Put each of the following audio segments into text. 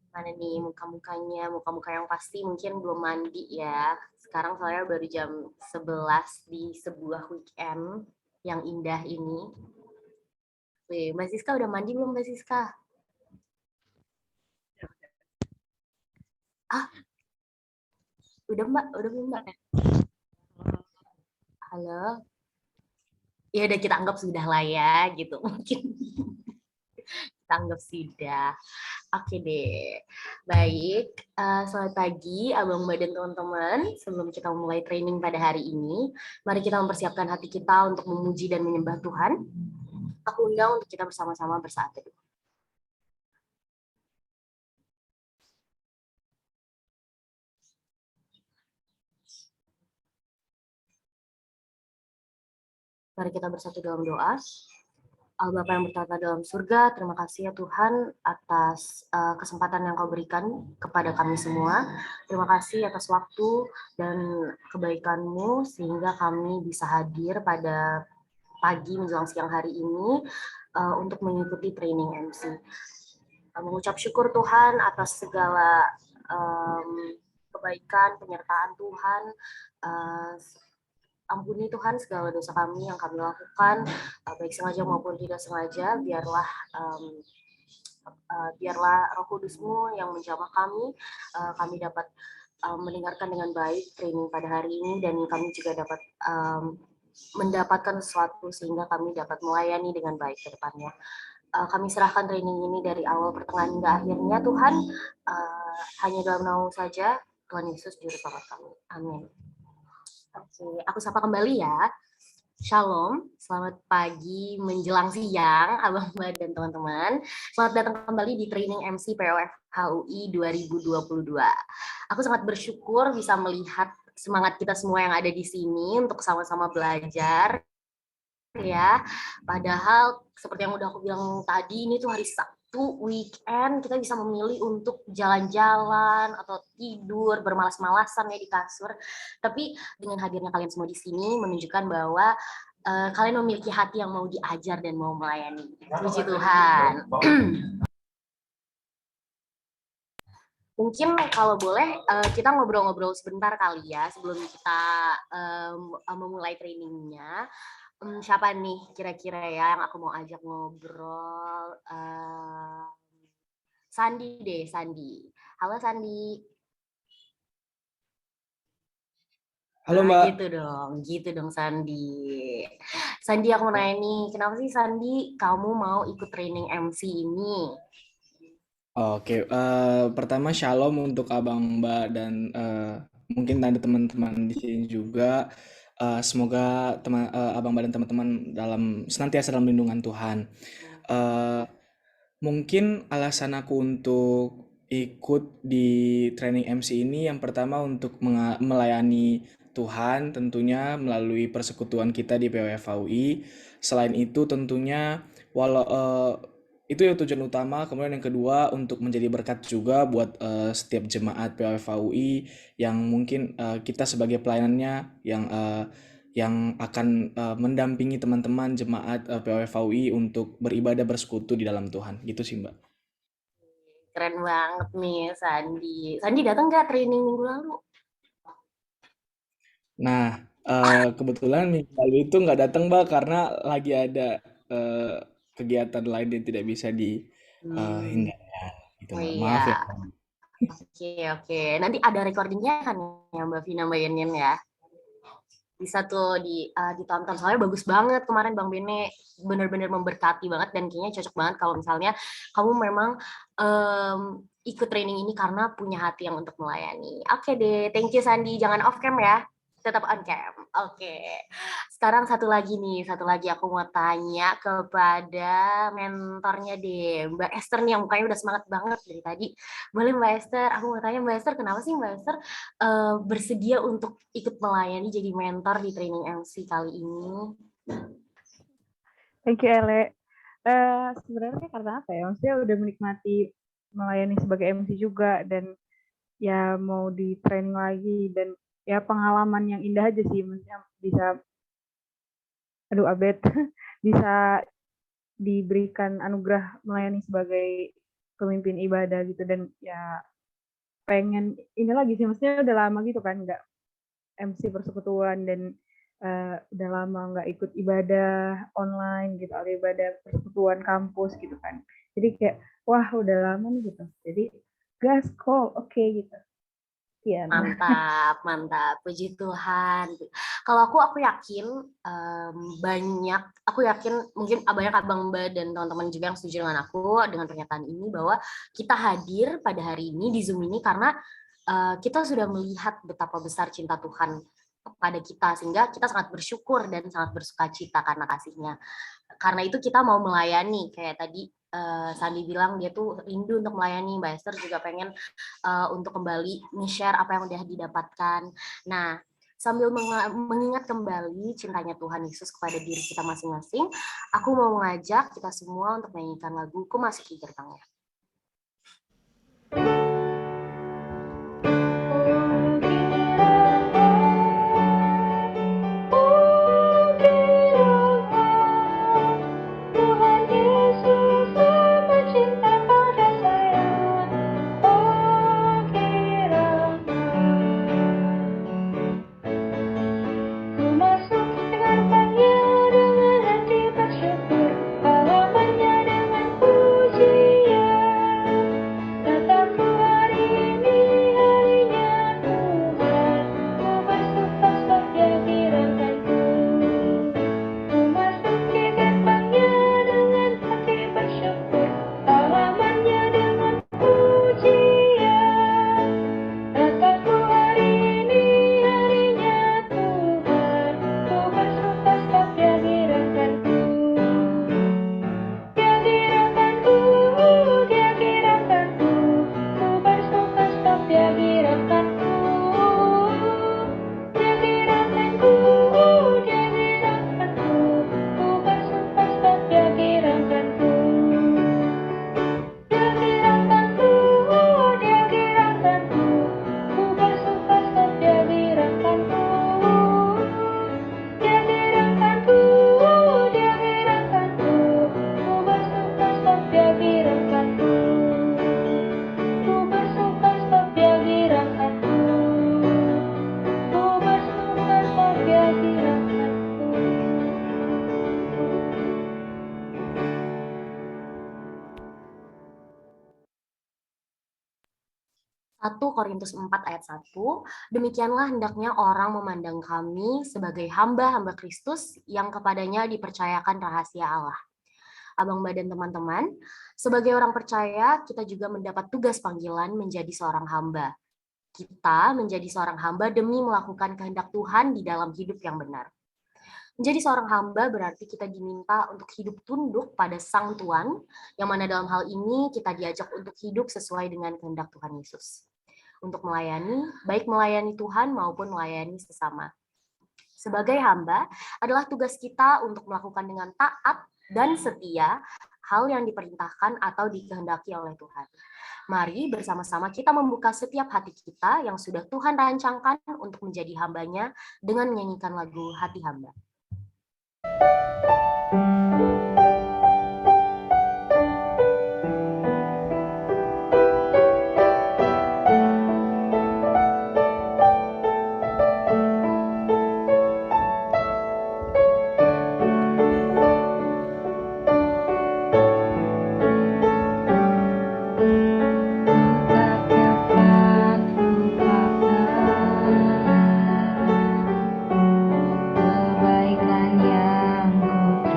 Mana nih muka-mukanya, muka-muka yang pasti mungkin belum mandi ya. Sekarang soalnya baru jam 11 di sebuah weekend yang indah ini. Wih, Mbak Siska udah mandi belum Mbak Siska? Ah, udah Mbak, udah belum Mbak? Halo? Ya udah kita anggap sudah lah ya gitu mungkin. Kita anggap sudah. Oke deh. Baik, selamat pagi Abang Mbak dan teman-teman. Sebelum kita mulai training pada hari ini, mari kita mempersiapkan hati kita untuk memuji dan menyembah Tuhan. Aku undang untuk kita bersama-sama bersaat teduh. Mari kita bersatu dalam doa. Allah Bapa yang bertata dalam surga, terima kasih ya Tuhan atas kesempatan yang kau berikan kepada kami semua. Terima kasih atas waktu dan kebaikan-Mu sehingga kami bisa hadir pada pagi menjelang siang hari ini untuk mengikuti training MC. Mengucap syukur Tuhan atas segala kebaikan, penyertaan Tuhan. Uh, Ampuni Tuhan segala dosa kami yang kami lakukan, baik sengaja maupun tidak sengaja. Biarlah Roh Kudus-Mu yang menjamah kami dapat mendengarkan dengan baik training pada hari ini, dan kami juga dapat mendapatkan sesuatu sehingga kami dapat melayani dengan baik ke depannya. Kami serahkan training ini dari awal pertengahan hingga akhirnya Tuhan, hanya dalam nama saja Tuhan Yesus juru selamat kami. Amin. Oke, aku sapa kembali ya. Shalom, selamat pagi menjelang siang, Abang Mbak dan teman-teman. Selamat datang kembali di training MC POF HUI 2022. Aku sangat bersyukur bisa melihat semangat kita semua yang ada di sini untuk sama-sama belajar ya. Padahal seperti yang udah aku bilang tadi, ini tuh hari Sabtu, weekend, kita bisa memilih untuk jalan-jalan atau tidur, bermalas-malasan ya di kasur. Tapi dengan hadirnya kalian semua di sini menunjukkan bahwa kalian memiliki hati yang mau diajar dan mau melayani. Puji Tuhan. Mungkin kalau boleh kita ngobrol-ngobrol sebentar kali ya sebelum kita memulai trainingnya. Siapa nih kira-kira ya yang aku mau ajak ngobrol? Sandi deh, Sandi. Halo Sandi. Halo Nah, Mbak. gitu dong Sandi. Sandi aku mau nanya nih, kenapa sih Sandi kamu mau ikut training MC ini? Oke, pertama shalom untuk Abang Mbak dan mungkin ada teman-teman di sini juga. Semoga Abang Mbak dan teman-teman senantiasa dalam lindungan Tuhan. Eh, Mungkin alasan aku untuk ikut di training MC ini yang pertama untuk melayani Tuhan tentunya melalui persekutuan kita di PWFAUI. Selain itu tentunya walau itu ya tujuan utama. Kemudian yang kedua untuk menjadi berkat juga buat setiap jemaat PWFAUI yang mungkin kita sebagai pelayanannya yang akan mendampingi teman-teman jemaat PWFAUI untuk beribadah bersekutu di dalam Tuhan. Gitu sih, Mbak. Keren banget nih Sandi. Sandi datang nggak training minggu lalu? Nah, kebetulan minggu lalu itu nggak datang, Mbak, karena lagi ada eh, kegiatan lain yang tidak bisa Hmm, dihindarkan. Gitu, oh Mbak. iya, Maaf ya. oke. Nanti ada recordingnya kan ya Mbak Vina Mbak Yenin ya? Bisa tuh ditonton, soalnya bagus banget kemarin Bang Bene, bener-bener memberkati banget dan kayaknya cocok banget kalau misalnya kamu memang ikut training ini karena punya hati yang untuk melayani. Oke deh, thank you Sandi, jangan off cam ya, tetap on cam. Oke, sekarang satu lagi aku mau tanya kepada mentornya deh, Mbak Esther nih yang mukanya udah semangat banget dari tadi. Boleh Mbak Esther, aku mau tanya Mbak Esther, kenapa sih Mbak Esther bersedia untuk ikut melayani jadi mentor di training MC kali ini? Thank you, Ele. Sebenarnya karena apa ya? Maksudnya udah menikmati melayani sebagai MC juga dan ya mau di training lagi dan ya pengalaman yang indah aja sih. Maksudnya bisa, Abed, bisa diberikan anugerah melayani sebagai pemimpin ibadah gitu, dan ya pengen ini lagi sih, maksudnya udah lama gitu kan nggak MC persekutuan, dan udah lama nggak ikut ibadah online gitu, atau ibadah persekutuan kampus gitu kan. Jadi kayak wah udah lama nih gitu. Jadi gaskol, oke gitu. Iya. Mantap, mantap. Puji Tuhan. Kalau aku yakin banyak, aku yakin mungkin banyak abang mbak dan teman-teman juga yang setuju dengan aku dengan pernyataan ini, bahwa kita hadir pada hari ini di Zoom ini karena kita sudah melihat betapa besar cinta Tuhan kepada kita, sehingga kita sangat bersyukur dan sangat bersukacita karena kasihnya. Karena itu kita mau melayani, kayak tadi Sandi bilang dia tuh rindu untuk melayani, Mbak Esther juga pengen untuk kembali nge-share apa yang udah didapatkan. Nah, sambil mengingat kembali cintanya Tuhan Yesus kepada diri kita masing-masing, aku mau mengajak kita semua untuk menyanyikan lagu Memasuki Gerbangnya. Korintus 4 ayat 1, demikianlah hendaknya orang memandang kami sebagai hamba-hamba Kristus yang kepadanya dipercayakan rahasia Allah. Abang Mbak dan teman-teman, sebagai orang percaya, kita juga mendapat tugas panggilan menjadi seorang hamba. Kita menjadi seorang hamba demi melakukan kehendak Tuhan di dalam hidup yang benar. Menjadi seorang hamba berarti kita diminta untuk hidup tunduk pada Sang Tuan, yang mana dalam hal ini kita diajak untuk hidup sesuai dengan kehendak Tuhan Yesus. Untuk melayani, baik melayani Tuhan maupun melayani sesama. Sebagai hamba, adalah tugas kita untuk melakukan dengan taat dan setia hal yang diperintahkan atau dikehendaki oleh Tuhan. Mari bersama-sama kita membuka setiap hati kita yang sudah Tuhan rancangkan untuk menjadi hambanya dengan menyanyikan lagu Hati Hamba. Kebaikan yang ku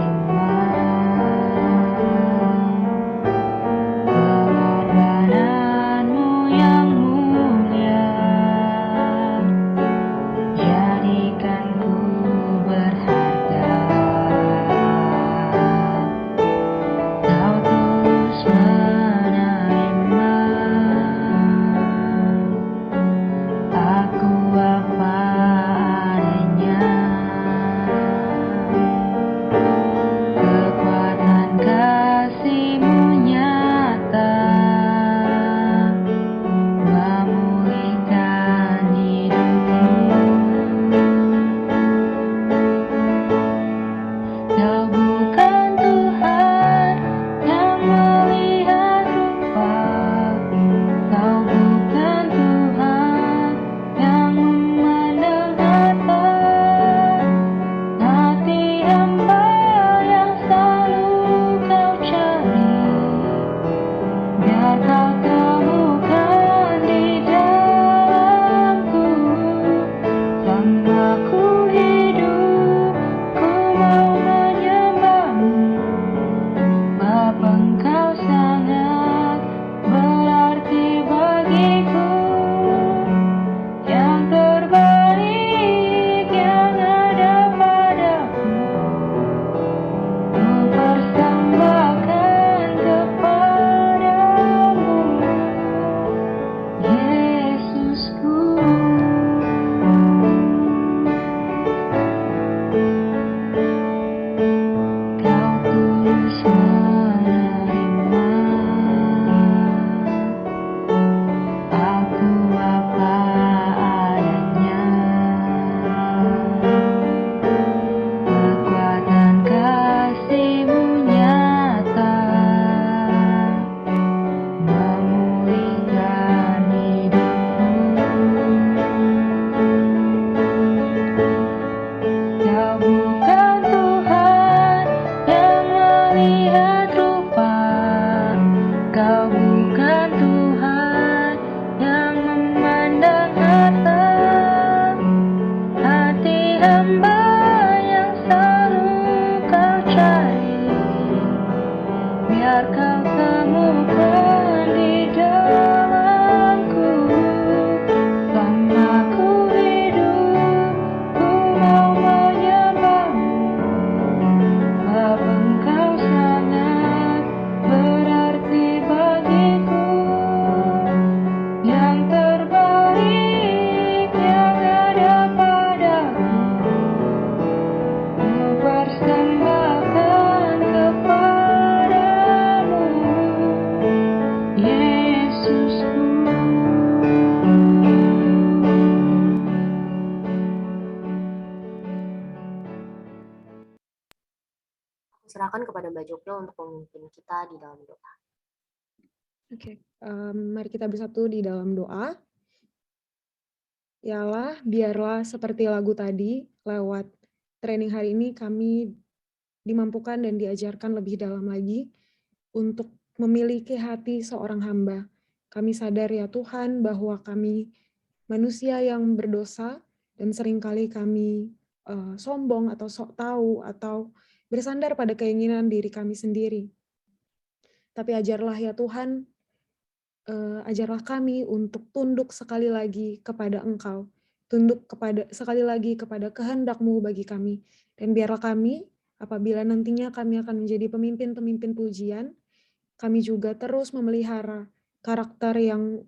lihat rupa, Kau bukan Tuhan yang memandang harta. Hati hamba yang selalu Kau cari, biar Kau temukan di dalamku. Selama ku hidup, ku mau menyembah-Mu, sebab Engkau sangat berarti bagiku. Yang terbaik yang ada padaku, ku persembahkan kepadamu, Yesusku. Serahkan kepada Mbak Jopil untuk memimpin kita di dalam doa. Oke, mari kita bersatu di dalam doa. Ya Allah, biarlah seperti lagu tadi, lewat training hari ini kami dimampukan dan diajarkan lebih dalam lagi untuk memiliki hati seorang hamba. Kami sadar ya Tuhan bahwa kami manusia yang berdosa dan seringkali kami sombong atau sok tahu atau bersandar pada keinginan diri kami sendiri. Tapi ajarlah ya Tuhan, ajarlah kami untuk tunduk sekali lagi kepada Engkau, tunduk sekali lagi kepada kehendak-Mu bagi kami, dan biarlah kami, apabila nantinya kami akan menjadi pemimpin-pemimpin pujian, kami juga terus memelihara karakter yang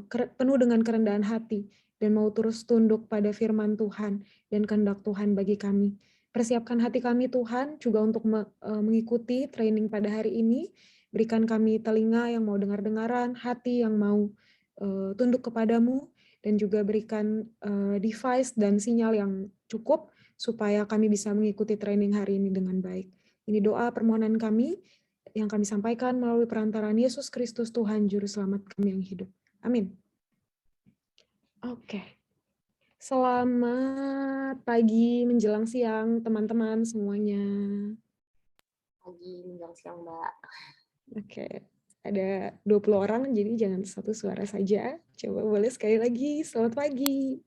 penuh dengan kerendahan hati, dan mau terus tunduk pada firman Tuhan dan kehendak Tuhan bagi kami. Persiapkan hati kami Tuhan juga untuk mengikuti training pada hari ini. Berikan kami telinga yang mau dengar-dengaran, hati yang mau tunduk kepadamu, dan juga berikan device dan sinyal yang cukup supaya kami bisa mengikuti training hari ini dengan baik. Ini doa permohonan kami yang kami sampaikan melalui perantaraan Yesus Kristus Tuhan Juru Selamat kami yang hidup. Amin. Oke. Selamat pagi menjelang siang teman-teman semuanya. Pagi menjelang siang, Mbak. Oke, ada 20 orang, jadi jangan satu suara saja. Coba boleh sekali lagi, selamat pagi.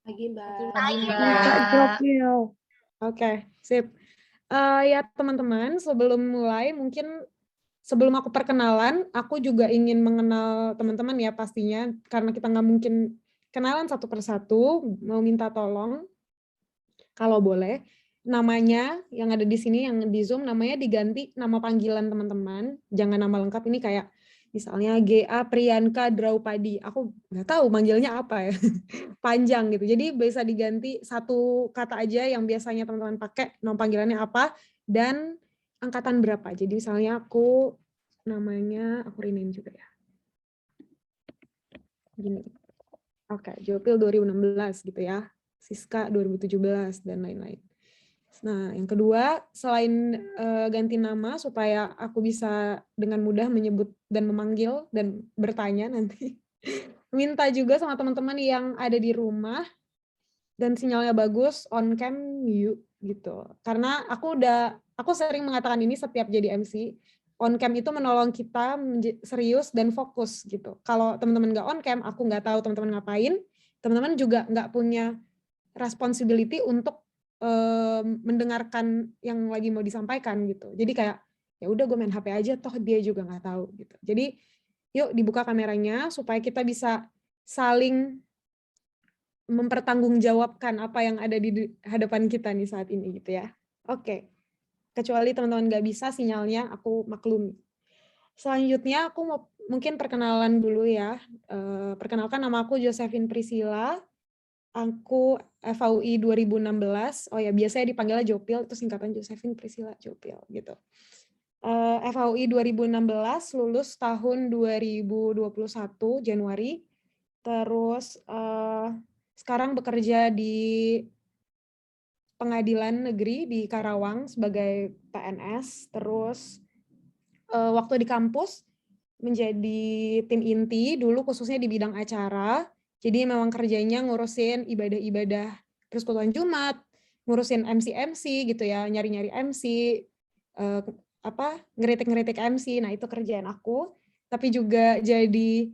Pagi, Mbak. Pagi, Kak Jopil. Oke, sip. Ya teman-teman, sebelum mulai mungkin sebelum aku perkenalan, aku juga ingin mengenal teman-teman ya pastinya, karena kita nggak mungkin kenalan satu persatu, mau minta tolong, kalau boleh. Namanya yang ada di sini, yang di Zoom, namanya diganti nama panggilan teman-teman. Jangan nama lengkap, ini kayak misalnya GA Priyanka Draupadi. Aku nggak tahu manggilnya apa ya. Panjang gitu. Jadi bisa diganti satu kata aja yang biasanya teman-teman pakai, nama panggilannya apa, dan angkatan berapa. Jadi misalnya aku namanya, aku rename juga ya. Gini. Oke, Jopil 2016 gitu ya. Siska 2017 dan lain-lain. Nah, yang kedua, selain ganti nama supaya aku bisa dengan mudah menyebut dan memanggil dan bertanya nanti, minta juga sama teman-teman yang ada di rumah dan sinyalnya bagus, on cam yuk gitu. Karena aku sering mengatakan ini setiap jadi MC, on cam itu menolong kita serius dan fokus gitu. Kalau teman-teman nggak on cam, aku nggak tahu teman-teman ngapain, teman-teman juga nggak punya responsibility untuk mendengarkan yang lagi mau disampaikan gitu. Jadi kayak ya udah gue main HP aja, toh dia juga nggak tahu gitu. Jadi yuk dibuka kameranya supaya kita bisa saling mempertanggungjawabkan apa yang ada di hadapan kita nih saat ini gitu ya. Oke. Kecuali teman-teman nggak bisa sinyalnya, aku maklumi. Selanjutnya aku mau mungkin perkenalan dulu ya. Perkenalkan, nama aku Josephine Priscilla. Aku FAUI 2016. Oh ya, biasanya dipanggilnya Jopil, itu singkatan Josephine Priscilla Jopil gitu. FAUI 2016, lulus tahun 2021 Januari. Terus sekarang bekerja di Pengadilan Negeri di Karawang sebagai PNS. Terus waktu di kampus menjadi tim inti dulu khususnya di bidang acara. Jadi memang kerjanya ngurusin ibadah-ibadah persekutuan Jumat, ngurusin MC gitu ya, nyari-nyari MC, eh, ngeritik-ngeritik MC. Nah, itu kerjaan aku. Tapi juga jadi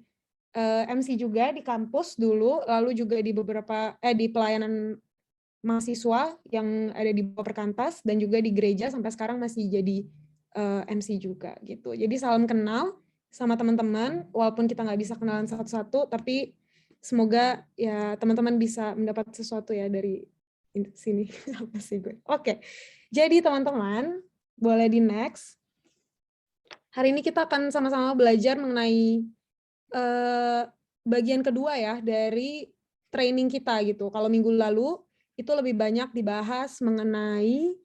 MC juga di kampus dulu, lalu juga di di pelayanan mahasiswa yang ada di bawah Perkantas, dan juga di gereja sampai sekarang masih jadi MC juga gitu. Jadi salam kenal sama teman-teman, walaupun kita nggak bisa kenalan satu-satu, tapi semoga ya teman-teman bisa mendapat sesuatu ya dari sini. Apa sih gue? Oke, jadi teman-teman boleh di next. Hari ini kita akan sama-sama belajar mengenai bagian kedua ya dari training kita gitu. Kalau minggu lalu itu lebih banyak dibahas mengenai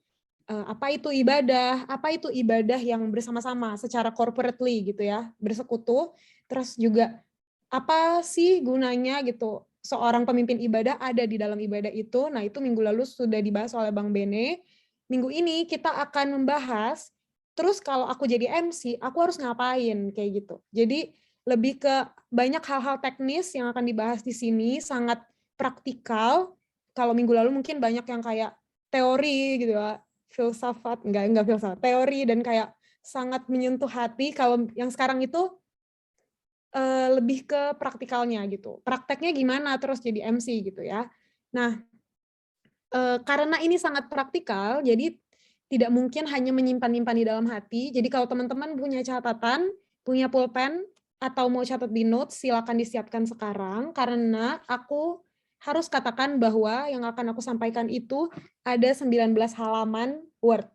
apa itu ibadah yang bersama-sama secara corporately gitu ya, bersekutu. Terus juga apa sih gunanya gitu seorang pemimpin ibadah ada di dalam ibadah itu. Nah, itu minggu lalu sudah dibahas oleh Bang Bene. Minggu ini kita akan membahas terus kalau aku jadi MC, aku harus ngapain kayak gitu. Jadi lebih ke banyak hal-hal teknis yang akan dibahas di sini, sangat praktikal. Kalau minggu lalu mungkin banyak yang kayak teori gitu ya, filsafat, enggak filsafat, teori dan kayak sangat menyentuh hati. Kalau yang sekarang itu lebih ke praktikalnya gitu. Prakteknya gimana terus jadi MC gitu ya. Nah, karena ini sangat praktikal, jadi tidak mungkin hanya menyimpan-nyimpan di dalam hati. Jadi kalau teman-teman punya catatan, punya pulpen, atau mau catat di notes, silakan disiapkan sekarang, karena aku harus katakan bahwa yang akan aku sampaikan itu ada 19 halaman Word.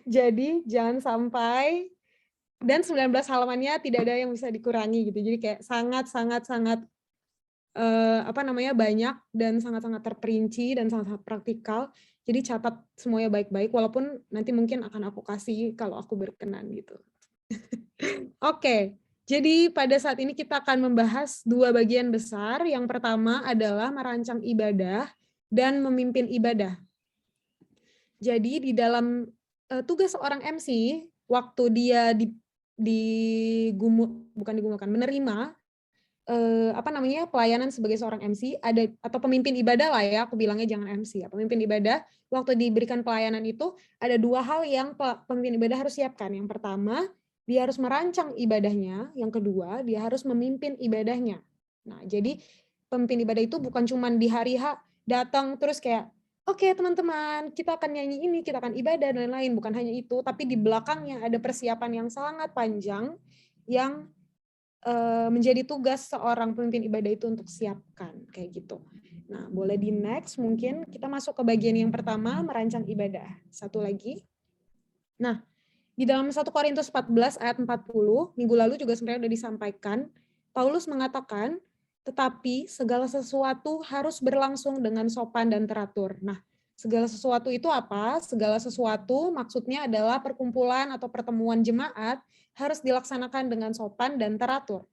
Jadi jangan sampai, dan 19 halamannya tidak ada yang bisa dikurangi gitu. Jadi kayak sangat banyak dan sangat-sangat terperinci dan sangat-sangat praktikal. Jadi catat semuanya baik-baik, walaupun nanti mungkin akan aku kasih kalau aku berkenan gitu. Oke, jadi pada saat ini kita akan membahas dua bagian besar. Yang pertama adalah merancang ibadah dan memimpin ibadah. Jadi di dalam tugas seorang MC, waktu dia menerima pelayanan sebagai seorang MC ada atau pemimpin ibadah lah ya, aku bilangnya jangan MC ya, pemimpin ibadah waktu diberikan pelayanan itu ada dua hal yang pemimpin ibadah harus siapkan. Yang pertama, dia harus merancang ibadahnya, yang kedua dia harus memimpin ibadahnya. Nah, jadi pemimpin ibadah itu bukan cuma di hari H datang terus kayak oke, teman-teman, kita akan nyanyi ini, kita akan ibadah dan lain-lain, bukan hanya itu, tapi di belakangnya ada persiapan yang sangat panjang yang menjadi tugas seorang pemimpin ibadah itu untuk siapkan kayak gitu. Nah, boleh di next mungkin kita masuk ke bagian yang pertama, merancang ibadah. Satu lagi. Nah, di dalam 1 Korintus 14 ayat 40, minggu lalu juga sebenarnya sudah disampaikan, Paulus mengatakan, tetapi segala sesuatu harus berlangsung dengan sopan dan teratur. Nah, segala sesuatu itu apa? Segala sesuatu maksudnya adalah perkumpulan atau pertemuan jemaat harus dilaksanakan dengan sopan dan teratur.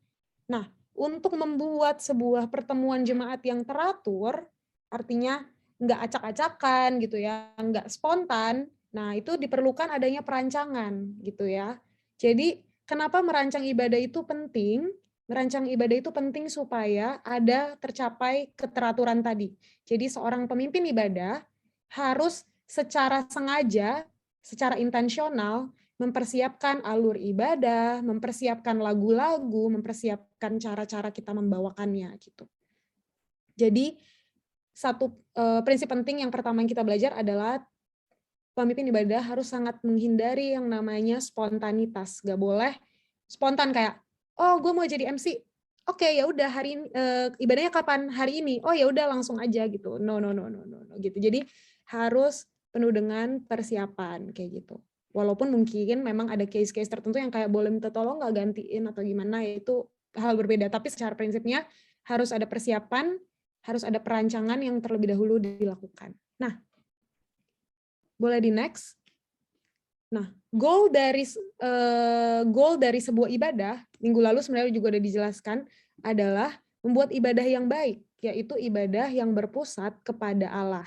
Nah, untuk membuat sebuah pertemuan jemaat yang teratur, artinya nggak acak-acakan gitu ya, nggak spontan, nah itu diperlukan adanya perancangan gitu ya. Jadi kenapa merancang ibadah itu penting? Merancang ibadah itu penting supaya ada tercapai keteraturan tadi. Jadi seorang pemimpin ibadah harus secara sengaja, secara intensional mempersiapkan alur ibadah, mempersiapkan lagu-lagu, mempersiapkan cara-cara kita membawakannya gitu. Jadi satu prinsip penting yang pertama yang kita belajar adalah pemimpin ibadah harus sangat menghindari yang namanya spontanitas. Gak boleh spontan kayak, oh gue mau jadi MC, oke ya udah hari ini ibadahnya kapan? Hari ini. Oh ya udah langsung aja gitu. No gitu. Jadi harus penuh dengan persiapan kayak gitu. Walaupun mungkin memang ada case-case tertentu yang kayak boleh minta tolong nggak gantiin atau gimana, itu hal berbeda. Tapi secara prinsipnya harus ada persiapan, harus ada perancangan yang terlebih dahulu dilakukan. Nah, boleh di next. Nah, goal dari sebuah ibadah, minggu lalu sebenarnya juga udah dijelaskan, adalah membuat ibadah yang baik, yaitu ibadah yang berpusat kepada Allah.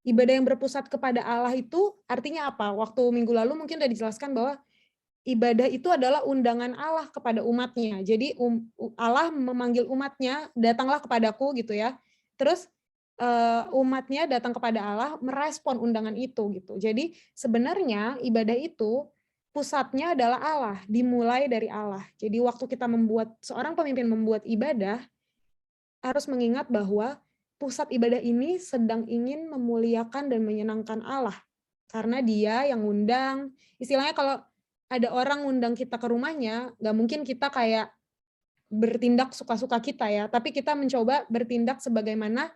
Ibadah yang berpusat kepada Allah itu artinya apa? Waktu minggu lalu mungkin udah dijelaskan bahwa ibadah itu adalah undangan Allah kepada umatnya. Jadi Allah memanggil umatnya, datanglah kepadaku gitu ya. Terus umatnya datang kepada Allah merespon undangan itu gitu. Jadi sebenarnya ibadah itu pusatnya adalah Allah, dimulai dari Allah. Jadi waktu kita seorang pemimpin membuat ibadah, harus mengingat bahwa pusat ibadah ini sedang ingin memuliakan dan menyenangkan Allah. Karena dia yang ngundang, istilahnya kalau ada orang ngundang kita ke rumahnya, nggak mungkin kita kayak bertindak suka-suka kita ya, tapi kita mencoba bertindak sebagaimana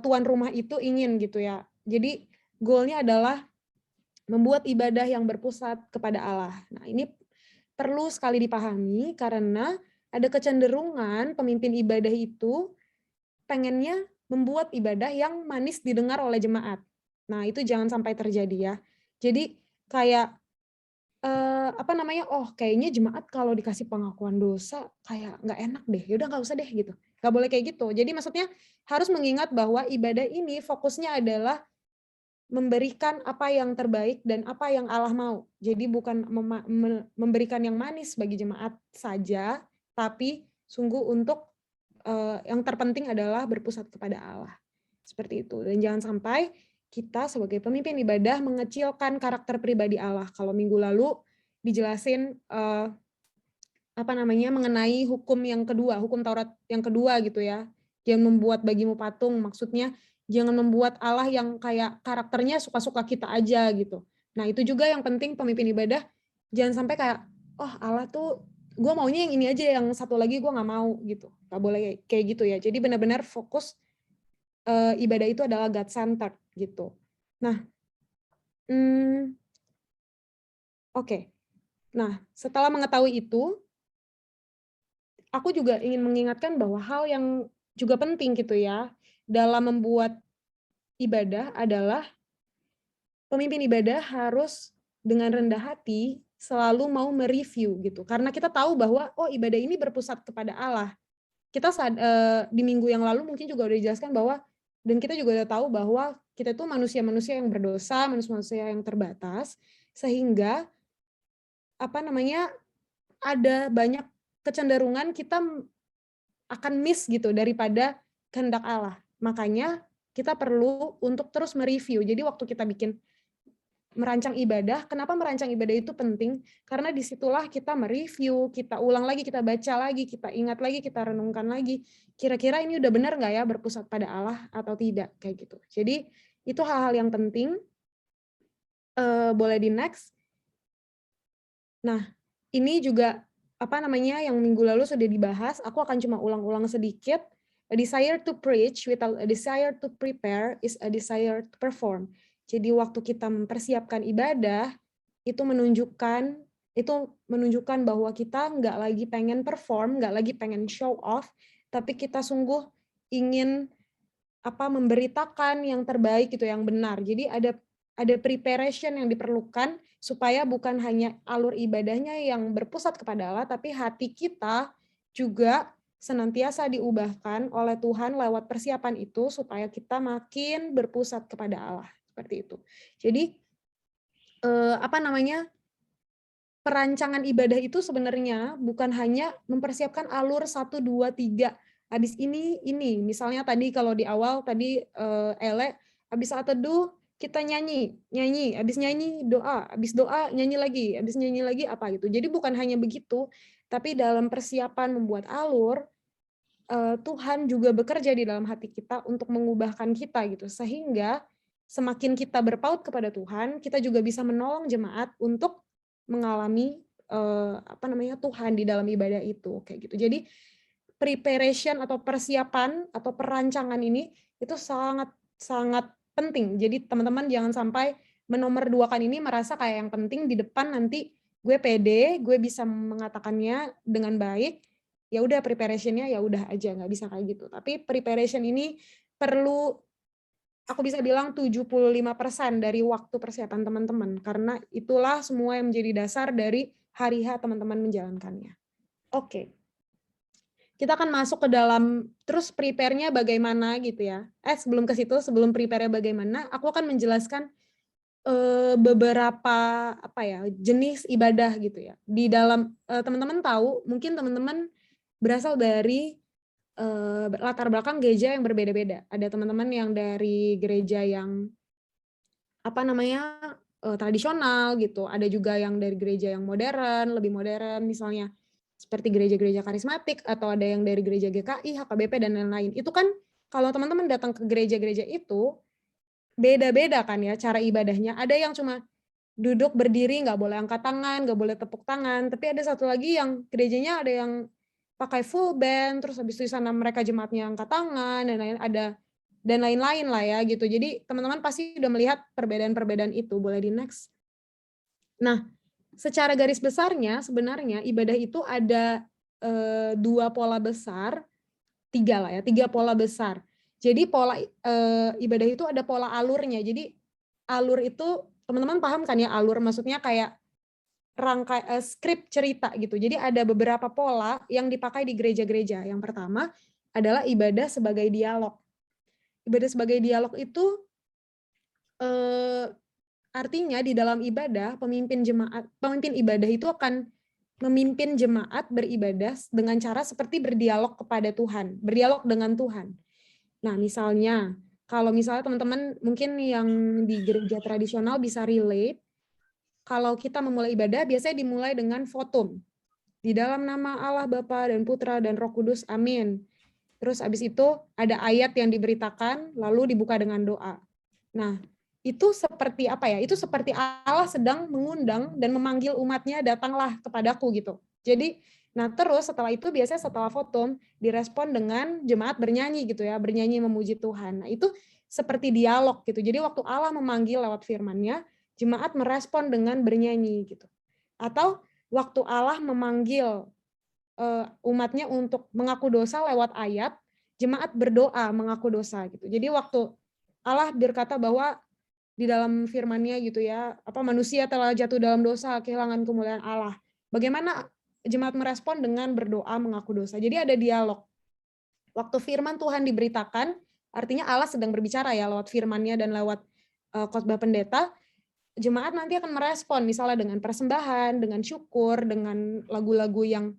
tuan rumah itu ingin gitu ya. Jadi goalnya adalah membuat ibadah yang berpusat kepada Allah. Nah, ini perlu sekali dipahami karena ada kecenderungan pemimpin ibadah itu pengennya membuat ibadah yang manis didengar oleh jemaat. Nah, itu jangan sampai terjadi ya. Jadi kayak oh kayaknya jemaat kalau dikasih pengakuan dosa kayak nggak enak deh, yaudah nggak usah deh gitu. Nggak boleh kayak gitu. Jadi maksudnya harus mengingat bahwa ibadah ini fokusnya adalah memberikan apa yang terbaik dan apa yang Allah mau. Jadi bukan memberikan yang manis bagi jemaat saja, tapi sungguh untuk yang terpenting adalah berpusat kepada Allah. Seperti itu. Dan jangan sampai kita sebagai pemimpin ibadah mengecilkan karakter pribadi Allah. Kalau minggu lalu dijelasin mengenai hukum yang kedua, hukum Taurat yang kedua gitu ya. Jangan membuat bagimu patung, maksudnya jangan membuat Allah yang kayak karakternya suka-suka kita aja gitu. Nah, itu juga yang penting pemimpin ibadah, jangan sampai kayak, oh Allah tuh gue maunya yang ini aja, yang satu lagi gue nggak mau gitu. Nggak boleh kayak gitu ya. Jadi benar-benar fokus ibadah itu adalah God-centered gitu. Nah, oke. Nah, setelah mengetahui itu, aku juga ingin mengingatkan bahwa hal yang juga penting gitu ya dalam membuat ibadah adalah pemimpin ibadah harus dengan rendah hati selalu mau mereview gitu. Karena kita tahu bahwa ibadah ini berpusat kepada Allah. Kita di minggu yang lalu mungkin juga udah dijelaskan bahwa dan kita juga udah tahu bahwa kita tuh manusia-manusia yang berdosa, manusia-manusia yang terbatas, sehingga ada banyak kecenderungan kita akan miss gitu daripada kehendak Allah. Makanya kita perlu untuk terus mereview. Jadi waktu kita merancang ibadah, kenapa merancang ibadah itu penting? Karena disitulah kita mereview, kita ulang lagi, kita baca lagi, kita ingat lagi, kita renungkan lagi. Kira-kira ini udah benar nggak ya berpusat pada Allah atau tidak? Kayak gitu. Jadi itu hal-hal yang penting. Boleh di next. Nah, ini juga yang minggu lalu sudah dibahas. Aku akan cuma ulang-ulang sedikit. A desire to preach without a desire to prepare is a desire to perform. Jadi waktu kita mempersiapkan ibadah, itu menunjukkan bahwa kita nggak lagi pengen perform, nggak lagi pengen show off, tapi kita sungguh ingin memberitakan yang terbaik gitu, yang benar. Jadi ada preparation yang diperlukan supaya bukan hanya alur ibadahnya yang berpusat kepada Allah, tapi hati kita juga senantiasa diubahkan oleh Tuhan lewat persiapan itu supaya kita makin berpusat kepada Allah. Seperti itu. Jadi perancangan ibadah itu sebenarnya bukan hanya mempersiapkan alur 1, 2, 3. Habis ini. Misalnya tadi kalau di awal tadi Ele, habis saat teduh kita nyanyi, habis nyanyi doa, habis doa nyanyi lagi, habis nyanyi lagi apa gitu. Jadi bukan hanya begitu, tapi dalam persiapan membuat alur, Tuhan juga bekerja di dalam hati kita untuk mengubahkan kita gitu. Sehingga semakin kita berpaut kepada Tuhan, kita juga bisa menolong jemaat untuk mengalami Tuhan di dalam ibadah itu kayak gitu. Jadi preparation atau persiapan atau perancangan ini itu sangat sangat penting. Jadi teman-teman jangan sampai menomorduakan ini, merasa kayak yang penting di depan nanti gue pede, gue bisa mengatakannya dengan baik. Ya udah preparation-nya ya udah aja, nggak bisa kayak gitu. Tapi preparation ini perlu, aku bisa bilang 75% dari waktu persiapan teman-teman, karena itulah semua yang menjadi dasar dari hari H teman-teman menjalankannya. Oke. Kita akan masuk ke dalam, terus prepare-nya bagaimana gitu ya. Sebelum ke situ, sebelum prepare-nya bagaimana, aku akan menjelaskan beberapa jenis ibadah gitu ya. Di dalam teman-teman tahu, mungkin teman-teman berasal dari latar belakang gereja yang berbeda-beda. Ada teman-teman yang dari gereja yang tradisional gitu. Ada juga yang dari gereja yang modern, lebih modern misalnya seperti gereja-gereja karismatik, atau ada yang dari gereja GKI, HKBP dan lain-lain. Itu kan kalau teman-teman datang ke gereja-gereja itu beda-beda kan ya cara ibadahnya. Ada yang cuma duduk berdiri, nggak boleh angkat tangan, nggak boleh tepuk tangan. Tapi ada satu lagi yang gerejanya ada yang pakai full band, terus habis itu di sana mereka jemaatnya angkat tangan dan lain-lain lah ya gitu. Jadi teman-teman pasti udah melihat perbedaan-perbedaan itu. Boleh di next. Nah, secara garis besarnya sebenarnya ibadah itu ada 2 pola besar, 3 lah ya, 3 pola besar. Jadi pola ibadah itu ada pola alurnya. Jadi alur itu teman-teman paham kan ya, alur maksudnya kayak skrip cerita gitu. Jadi ada beberapa pola yang dipakai di gereja-gereja. Yang pertama adalah ibadah sebagai dialog. Ibadah sebagai dialog itu artinya di dalam ibadah pemimpin ibadah itu akan memimpin jemaat beribadah dengan cara seperti berdialog kepada Tuhan, berdialog dengan Tuhan. Nah, misalnya kalau misalnya teman-teman mungkin yang di gereja tradisional bisa relate, kalau kita memulai ibadah biasanya dimulai dengan votum. Di dalam nama Allah Bapa dan Putra dan Roh Kudus, amin. Terus habis itu ada ayat yang diberitakan, lalu dibuka dengan doa. Nah, itu seperti apa ya? Itu seperti Allah sedang mengundang dan memanggil umatnya, datanglah kepadaku gitu. Jadi, nah terus setelah itu biasanya setelah votum direspon dengan jemaat bernyanyi gitu ya, bernyanyi memuji Tuhan. Nah, itu seperti dialog gitu. Jadi waktu Allah memanggil lewat firman-Nya, jemaat merespon dengan bernyanyi gitu. Atau waktu Allah memanggil umatnya untuk mengaku dosa lewat ayat, jemaat berdoa mengaku dosa gitu. Jadi waktu Allah berkata bahwa di dalam firman-Nya gitu ya, manusia telah jatuh dalam dosa, kehilangan kemuliaan Allah. Bagaimana jemaat merespon dengan berdoa mengaku dosa. Jadi ada dialog. Waktu firman Tuhan diberitakan, artinya Allah sedang berbicara ya lewat firman-Nya dan lewat khotbah pendeta, jemaat nanti akan merespon misalnya dengan persembahan, dengan syukur, dengan lagu-lagu yang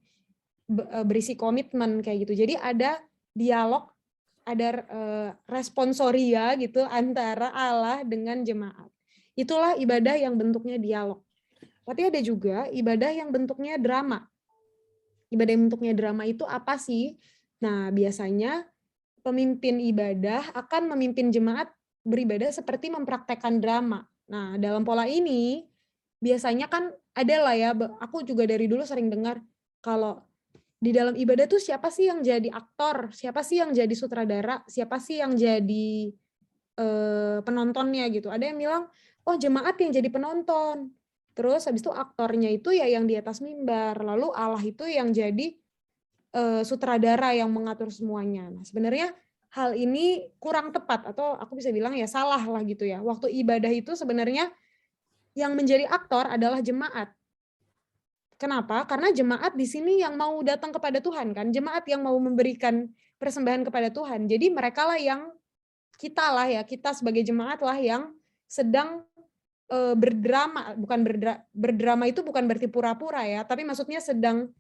berisi komitmen kayak gitu. Jadi ada dialog, ada responsoria gitu antara Allah dengan jemaat. Itulah ibadah yang bentuknya dialog. Tapi ada juga ibadah yang bentuknya drama. Ibadah yang bentuknya drama itu apa sih? Nah, biasanya pemimpin ibadah akan memimpin jemaat beribadah seperti mempraktekkan drama. Nah, dalam pola ini biasanya kan ada lah ya, aku juga dari dulu sering dengar kalau di dalam ibadah tuh siapa sih yang jadi aktor, siapa sih yang jadi sutradara, siapa sih yang jadi penontonnya gitu. Ada yang bilang, oh jemaat yang jadi penonton. Terus habis itu aktornya itu ya yang di atas mimbar. Lalu Allah itu yang jadi sutradara yang mengatur semuanya. Nah, sebenarnya hal ini kurang tepat atau aku bisa bilang ya salah lah gitu ya. Waktu ibadah itu sebenarnya yang menjadi aktor adalah jemaat. Kenapa? Karena jemaat di sini yang mau datang kepada Tuhan kan, jemaat yang mau memberikan persembahan kepada Tuhan. Jadi mereka lah yang kita sebagai jemaat lah yang sedang berdrama, bukan berdrama itu bukan berarti pura-pura ya, tapi maksudnya sedang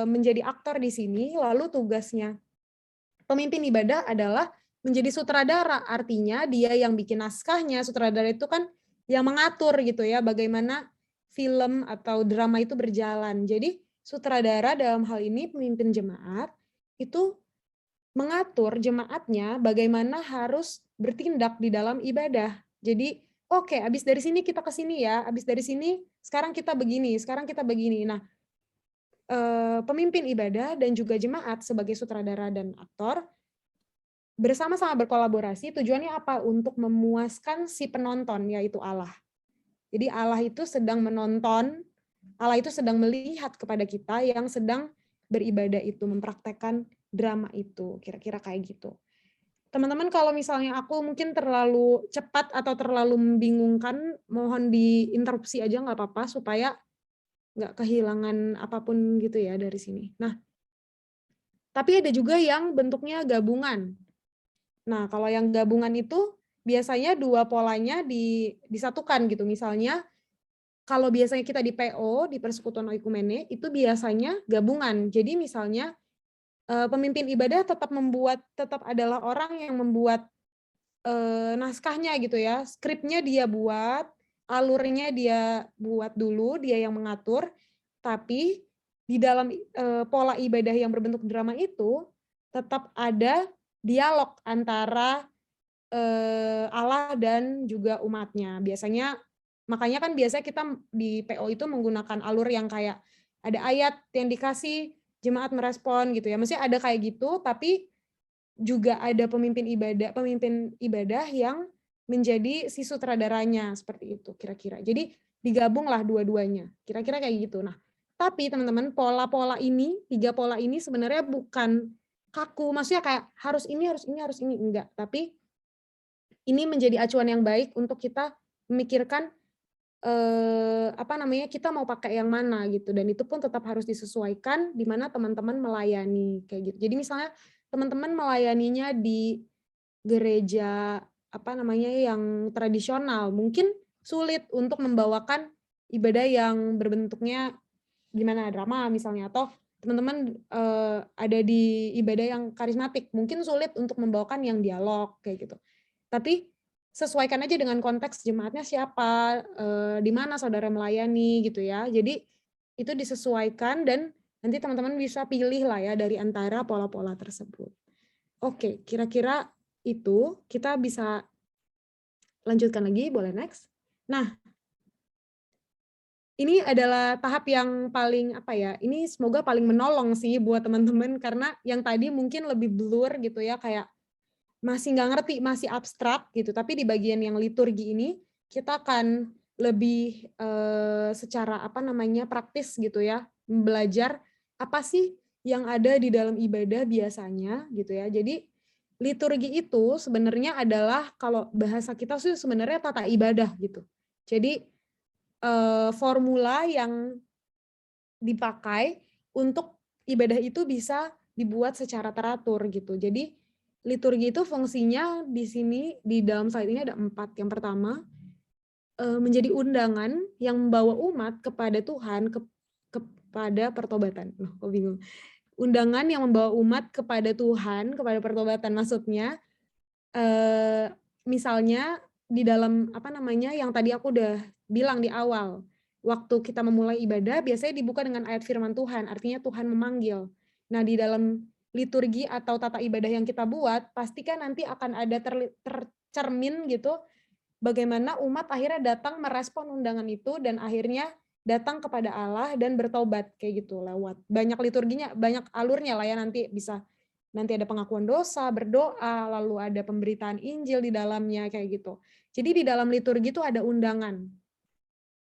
menjadi aktor di sini. Lalu tugasnya pemimpin ibadah adalah menjadi sutradara, artinya dia yang bikin naskahnya. Sutradara itu kan yang mengatur gitu ya, bagaimana film atau drama itu berjalan. Jadi sutradara dalam hal ini pemimpin jemaat itu mengatur jemaatnya bagaimana harus bertindak di dalam ibadah. Jadi oke, habis dari sini kita ke sini ya, habis dari sini sekarang kita begini, sekarang kita begini. Nah, pemimpin ibadah dan juga jemaat sebagai sutradara dan aktor bersama-sama berkolaborasi, tujuannya apa? Untuk memuaskan si penonton, yaitu Allah. Jadi Allah itu sedang menonton, Allah itu sedang melihat kepada kita yang sedang beribadah itu, mempraktekkan drama itu, kira-kira kayak gitu. Teman-teman kalau misalnya aku mungkin terlalu cepat atau terlalu membingungkan, mohon diinterupsi aja nggak apa-apa, supaya nggak kehilangan apapun gitu ya dari sini. Nah, tapi ada juga yang bentuknya gabungan. Nah, kalau yang gabungan itu biasanya dua polanya disatukan gitu. Misalnya, kalau biasanya kita di PO, di Persekutuan Oikumene, itu biasanya gabungan. Jadi misalnya pemimpin ibadah tetap adalah orang yang membuat naskahnya gitu ya, skripnya dia buat, alurnya dia buat dulu, dia yang mengatur, tapi di dalam pola ibadah yang berbentuk drama itu tetap ada dialog antara Allah dan juga umatnya. Makanya kan biasanya kita di PO itu menggunakan alur yang kayak ada ayat yang dikasih, jemaat merespon gitu ya. Maksudnya ada kayak gitu, tapi juga ada pemimpin ibadah yang menjadi si sutradaranya seperti itu kira-kira. Jadi digabunglah dua-duanya. Kira-kira kayak gitu. Nah, tapi teman-teman, tiga pola ini sebenarnya bukan kaku. Maksudnya kayak harus ini enggak. Tapi ini menjadi acuan yang baik untuk kita memikirkan kita mau pakai yang mana gitu, dan itu pun tetap harus disesuaikan di mana teman-teman melayani kayak gitu. Jadi misalnya teman-teman melayaninya di gereja yang tradisional, mungkin sulit untuk membawakan ibadah yang berbentuknya gimana drama misalnya, atau teman-teman ada di ibadah yang karismatik, mungkin sulit untuk membawakan yang dialog kayak gitu. Tapi sesuaikan aja dengan konteks jemaatnya siapa, di mana saudara melayani gitu ya. Jadi itu disesuaikan dan nanti teman-teman bisa pilih lah ya dari antara pola-pola tersebut. Oke, kira-kira itu kita bisa lanjutkan lagi, boleh next. Nah, ini adalah tahap yang paling ini semoga paling menolong sih buat teman-teman, karena yang tadi mungkin lebih blur gitu ya, kayak masih nggak ngerti, masih abstrak gitu. Tapi di bagian yang liturgi ini kita akan lebih secara praktis gitu ya, belajar apa sih yang ada di dalam ibadah biasanya gitu ya. Jadi liturgi itu sebenarnya adalah, kalau bahasa kita sih sebenarnya tata ibadah gitu. Jadi formula yang dipakai untuk ibadah itu bisa dibuat secara teratur gitu. Jadi liturgi itu fungsinya di sini, di dalam slide ini ada 4. Yang pertama, menjadi undangan yang membawa umat kepada Tuhan, kepada pertobatan. Loh, kok bingung. Undangan yang membawa umat kepada Tuhan, kepada pertobatan. Maksudnya, misalnya di dalam yang tadi aku udah bilang di awal, waktu kita memulai ibadah, biasanya dibuka dengan ayat firman Tuhan, artinya Tuhan memanggil. Nah, di dalam liturgi atau tata ibadah yang kita buat, pastikan nanti akan ada tercermin gitu, bagaimana umat akhirnya datang merespon undangan itu, dan akhirnya datang kepada Allah dan bertobat, kayak gitu, lewat banyak liturginya, banyak alurnya lah ya, nanti ada pengakuan dosa, berdoa, lalu ada pemberitaan Injil di dalamnya, kayak gitu. Jadi di dalam liturgi itu ada undangan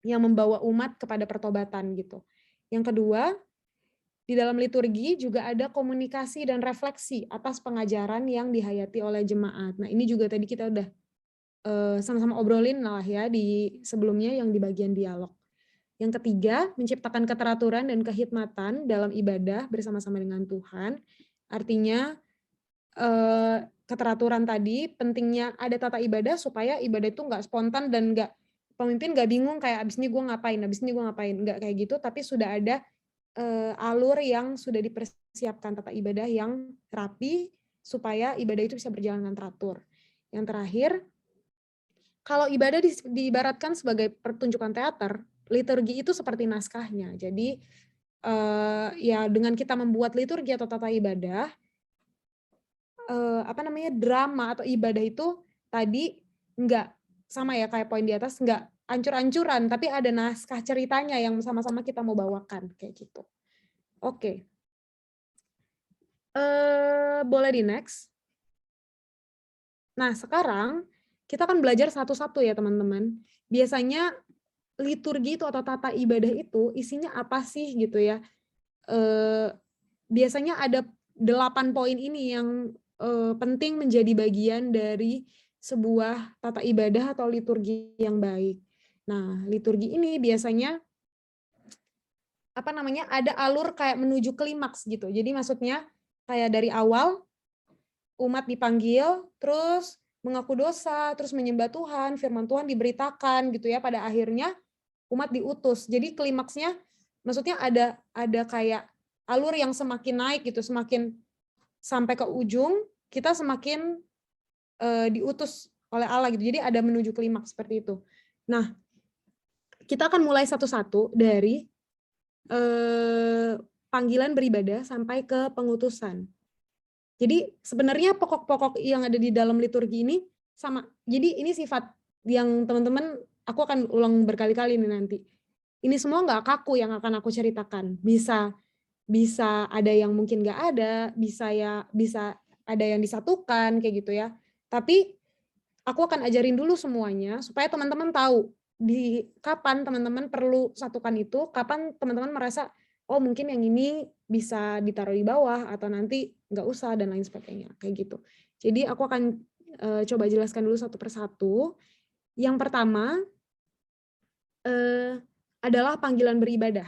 yang membawa umat kepada pertobatan gitu. Yang kedua, di dalam liturgi juga ada komunikasi dan refleksi atas pengajaran yang dihayati oleh jemaat. Nah, ini juga tadi kita udah sama-sama obrolin lah ya di sebelumnya yang di bagian dialog. Yang ketiga, menciptakan keteraturan dan kehikmatan dalam ibadah bersama-sama dengan Tuhan. Artinya keteraturan tadi, pentingnya ada tata ibadah supaya ibadah itu nggak spontan dan pemimpin nggak bingung kayak abis ini gue ngapain, nggak kayak gitu, tapi sudah ada alur yang sudah dipersiapkan, tata ibadah yang rapi supaya ibadah itu bisa berjalan dengan teratur. Yang terakhir, kalau ibadah diibaratkan sebagai pertunjukan teater, liturgi itu seperti naskahnya. Jadi ya dengan kita membuat liturgi atau tata ibadah, drama atau ibadah itu tadi nggak sama ya kayak poin di atas, nggak ancur-ancuran, tapi ada naskah ceritanya yang sama-sama kita mau bawakan kayak gitu. Oke. Boleh di next. Nah, sekarang kita akan belajar satu-satu ya teman-teman. Biasanya liturgi itu atau tata ibadah itu isinya apa sih gitu ya. Biasanya ada 8 poin ini yang penting menjadi bagian dari sebuah tata ibadah atau liturgi yang baik. Nah, liturgi ini biasanya ada alur kayak menuju klimaks gitu. Jadi maksudnya kayak dari awal umat dipanggil, terus mengaku dosa, terus menyembah Tuhan, firman Tuhan diberitakan gitu ya, pada akhirnya umat diutus. Jadi klimaksnya maksudnya ada kayak alur yang semakin naik gitu, semakin sampai ke ujung kita semakin diutus oleh Allah gitu. Jadi ada menuju klimaks seperti itu. Nah, kita akan mulai satu-satu dari panggilan beribadah sampai ke pengutusan. Jadi sebenarnya pokok-pokok yang ada di dalam liturgi ini sama. Jadi ini sifat yang teman-teman aku akan ulang berkali-kali nih nanti. Ini semua nggak kaku yang akan aku ceritakan. Bisa ada yang mungkin nggak ada, bisa ada yang disatukan kayak gitu ya. Tapi aku akan ajarin dulu semuanya supaya teman-teman tahu di kapan teman-teman perlu satukan itu, kapan teman-teman merasa oh mungkin yang ini bisa ditaruh di bawah atau nanti nggak usah dan lain sebagainya kayak gitu. Jadi aku akan coba jelaskan dulu satu persatu. Yang pertama adalah panggilan beribadah.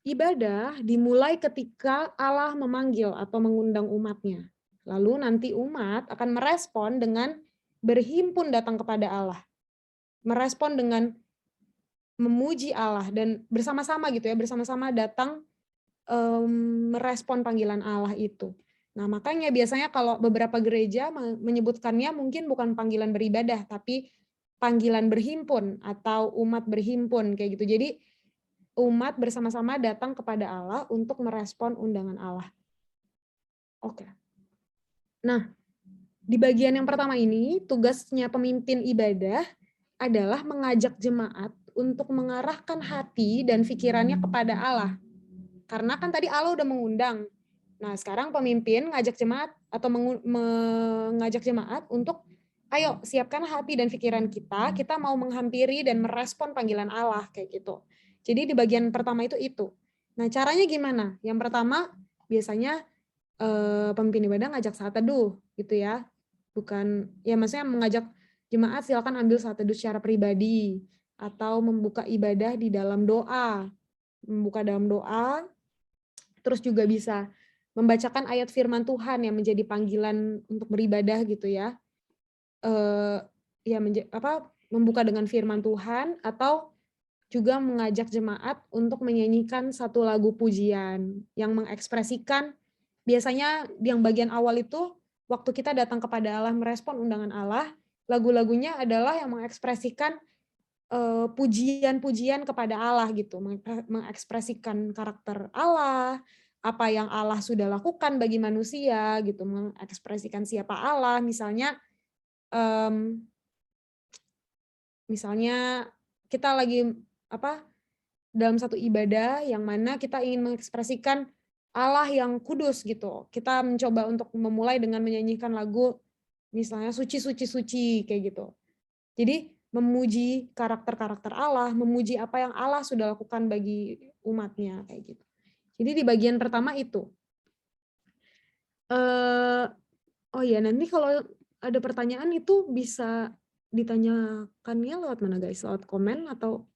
Ibadah dimulai ketika Allah memanggil atau mengundang umatnya. Lalu nanti umat akan merespon dengan berhimpun datang kepada Allah. Merespon dengan memuji Allah dan bersama-sama gitu ya, bersama-sama datang merespon panggilan Allah itu. Nah, makanya biasanya kalau beberapa gereja menyebutkannya mungkin bukan panggilan beribadah, tapi panggilan berhimpun atau umat berhimpun kayak gitu. Jadi umat bersama-sama datang kepada Allah untuk merespon undangan Allah. Oke. Nah, di bagian yang pertama ini, tugasnya pemimpin ibadah adalah mengajak jemaat untuk mengarahkan hati dan pikirannya kepada Allah. Karena kan tadi Allah udah mengundang. Nah, sekarang pemimpin ngajak jemaat atau mengajak jemaat untuk ayo siapkan hati dan pikiran kita mau menghampiri dan merespon panggilan Allah kayak gitu. Jadi di bagian pertama itu. Nah, caranya gimana? Yang pertama biasanya pemimpin ibadah ngajak saat teduh gitu ya. Bukan ya maksudnya mengajak jemaat silakan ambil saat teduh secara pribadi atau membuka ibadah di dalam doa. Membuka dalam doa, terus juga bisa membacakan ayat firman Tuhan yang menjadi panggilan untuk beribadah gitu ya. Membuka dengan firman Tuhan atau juga mengajak jemaat untuk menyanyikan satu lagu pujian yang mengekspresikan biasanya yang bagian awal itu waktu kita datang kepada Allah merespon undangan Allah, lagu-lagunya adalah yang mengekspresikan pujian-pujian kepada Allah gitu, mengekspresikan karakter Allah, apa yang Allah sudah lakukan bagi manusia gitu, mengekspresikan siapa Allah, misalnya kita lagi dalam satu ibadah yang mana kita ingin mengekspresikan Allah yang kudus gitu. Kita mencoba untuk memulai dengan menyanyikan lagu misalnya suci suci suci kayak gitu. Jadi memuji karakter-karakter Allah, memuji apa yang Allah sudah lakukan bagi umatnya kayak gitu. Jadi di bagian pertama itu. Oh ya, nanti kalau ada pertanyaan itu bisa ditanyakannya lewat mana guys? Lewat komen atau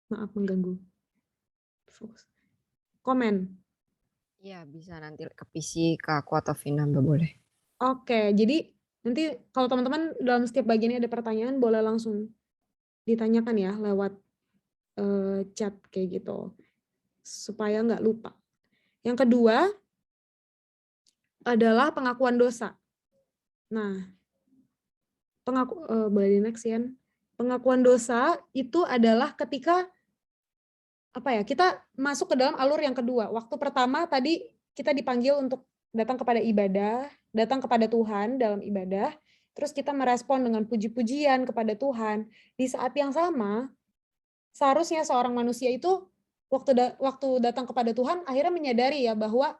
maaf mengganggu? Fokus. Komen. Iya, bisa nanti ke PC, ke aku atau Vina, Mbak boleh. Oke, jadi nanti kalau teman-teman dalam setiap bagian ini ada pertanyaan, boleh langsung ditanyakan ya lewat chat kayak gitu, supaya nggak lupa. Yang kedua adalah pengakuan dosa. Nah, boleh di next ya. Pengakuan dosa itu adalah ketika kita masuk ke dalam alur yang kedua. Waktu pertama tadi kita dipanggil untuk datang kepada ibadah, datang kepada Tuhan dalam ibadah, terus kita merespon dengan puji-pujian kepada Tuhan. Di saat yang sama, seharusnya seorang manusia itu waktu datang kepada Tuhan akhirnya menyadari ya bahwa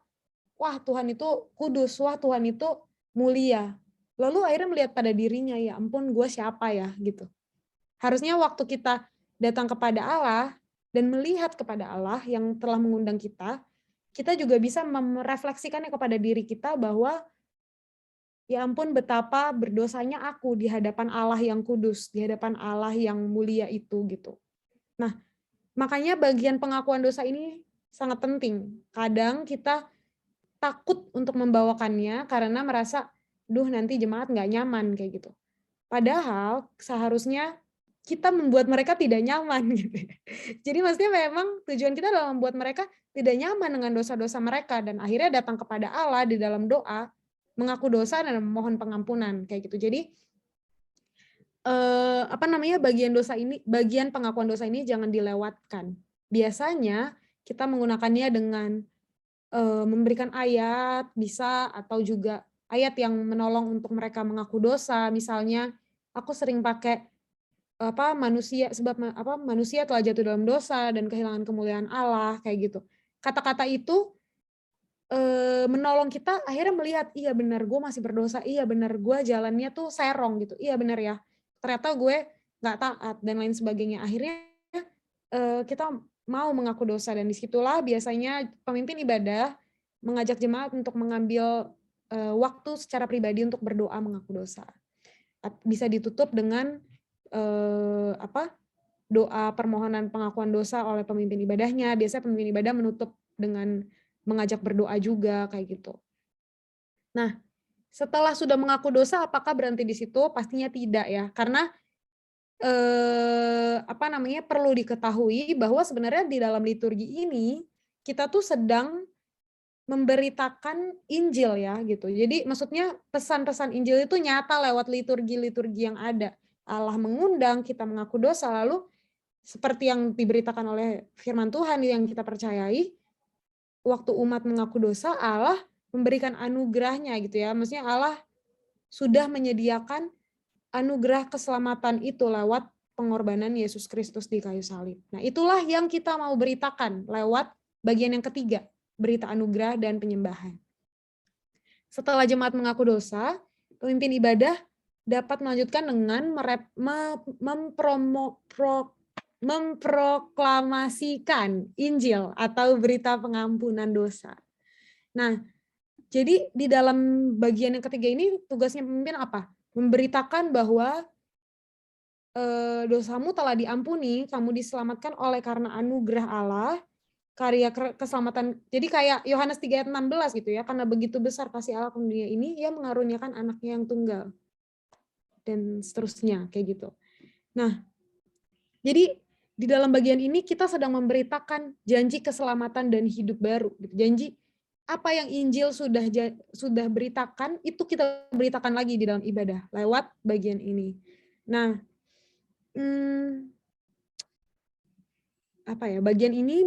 wah Tuhan itu kudus, wah Tuhan itu mulia. Lalu akhirnya melihat pada dirinya, ya ampun gue siapa ya gitu. Harusnya waktu kita datang kepada Allah dan melihat kepada Allah yang telah mengundang kita juga bisa merefleksikannya kepada diri kita bahwa ya ampun betapa berdosanya aku di hadapan Allah yang kudus, di hadapan Allah yang mulia itu gitu. Nah, makanya bagian pengakuan dosa ini sangat penting. Kadang kita takut untuk membawakannya karena merasa, duh nanti jemaat nggak nyaman kayak gitu. Padahal seharusnya kita membuat mereka tidak nyaman gitu. Jadi maksudnya memang tujuan kita adalah membuat mereka tidak nyaman dengan dosa-dosa mereka dan akhirnya datang kepada Allah di dalam doa, mengaku dosa dan memohon pengampunan kayak gitu. Jadi bagian pengakuan dosa ini jangan dilewatkan. Biasanya kita menggunakannya dengan memberikan ayat bisa, atau juga ayat yang menolong untuk mereka mengaku dosa. Misalnya aku sering pakai manusia telah jatuh dalam dosa dan kehilangan kemuliaan Allah kayak gitu. Kata-kata itu menolong kita akhirnya melihat, iya benar gue masih berdosa, iya benar gue jalannya tuh serong gitu, iya benar ya ternyata gue nggak taat dan lain sebagainya. Akhirnya kita mau mengaku dosa, dan disitulah biasanya pemimpin ibadah mengajak jemaat untuk mengambil waktu secara pribadi untuk berdoa mengaku dosa. Bisa ditutup dengan doa permohonan pengakuan dosa oleh pemimpin ibadahnya. Biasanya pemimpin ibadah menutup dengan mengajak berdoa juga kayak gitu. Nah, setelah sudah mengaku dosa, apakah berhenti di situ? Pastinya tidak ya, karena perlu diketahui bahwa sebenarnya di dalam liturgi ini kita tuh sedang memberitakan Injil ya gitu. Jadi maksudnya pesan-pesan Injil itu nyata lewat liturgi-liturgi yang ada. Allah mengundang kita mengaku dosa, lalu seperti yang diberitakan oleh firman Tuhan yang kita percayai, waktu umat mengaku dosa, Allah memberikan anugerahnya gitu ya. Maksudnya Allah sudah menyediakan anugerah keselamatan itu lewat pengorbanan Yesus Kristus di kayu salib. Nah, itulah yang kita mau beritakan lewat bagian yang ketiga, berita anugerah dan penyembahan. Setelah jemaat mengaku dosa, pemimpin ibadah dapat melanjutkan dengan memproklamasikan Injil atau berita pengampunan dosa. Nah, jadi di dalam bagian yang ketiga ini tugasnya pemimpin apa? Memberitakan bahwa dosamu telah diampuni, kamu diselamatkan oleh karena anugerah Allah, karya keselamatan. Jadi kayak Yohanes 3 ayat 16 gitu ya, karena begitu besar kasih Allah ke dunia ini, ia mengaruniakan anaknya yang tunggal. Dan seterusnya, kayak gitu. Nah, jadi di dalam bagian ini kita sedang memberitakan janji keselamatan dan hidup baru. Janji apa yang Injil sudah beritakan, itu kita beritakan lagi di dalam ibadah, lewat bagian ini. Nah, bagian ini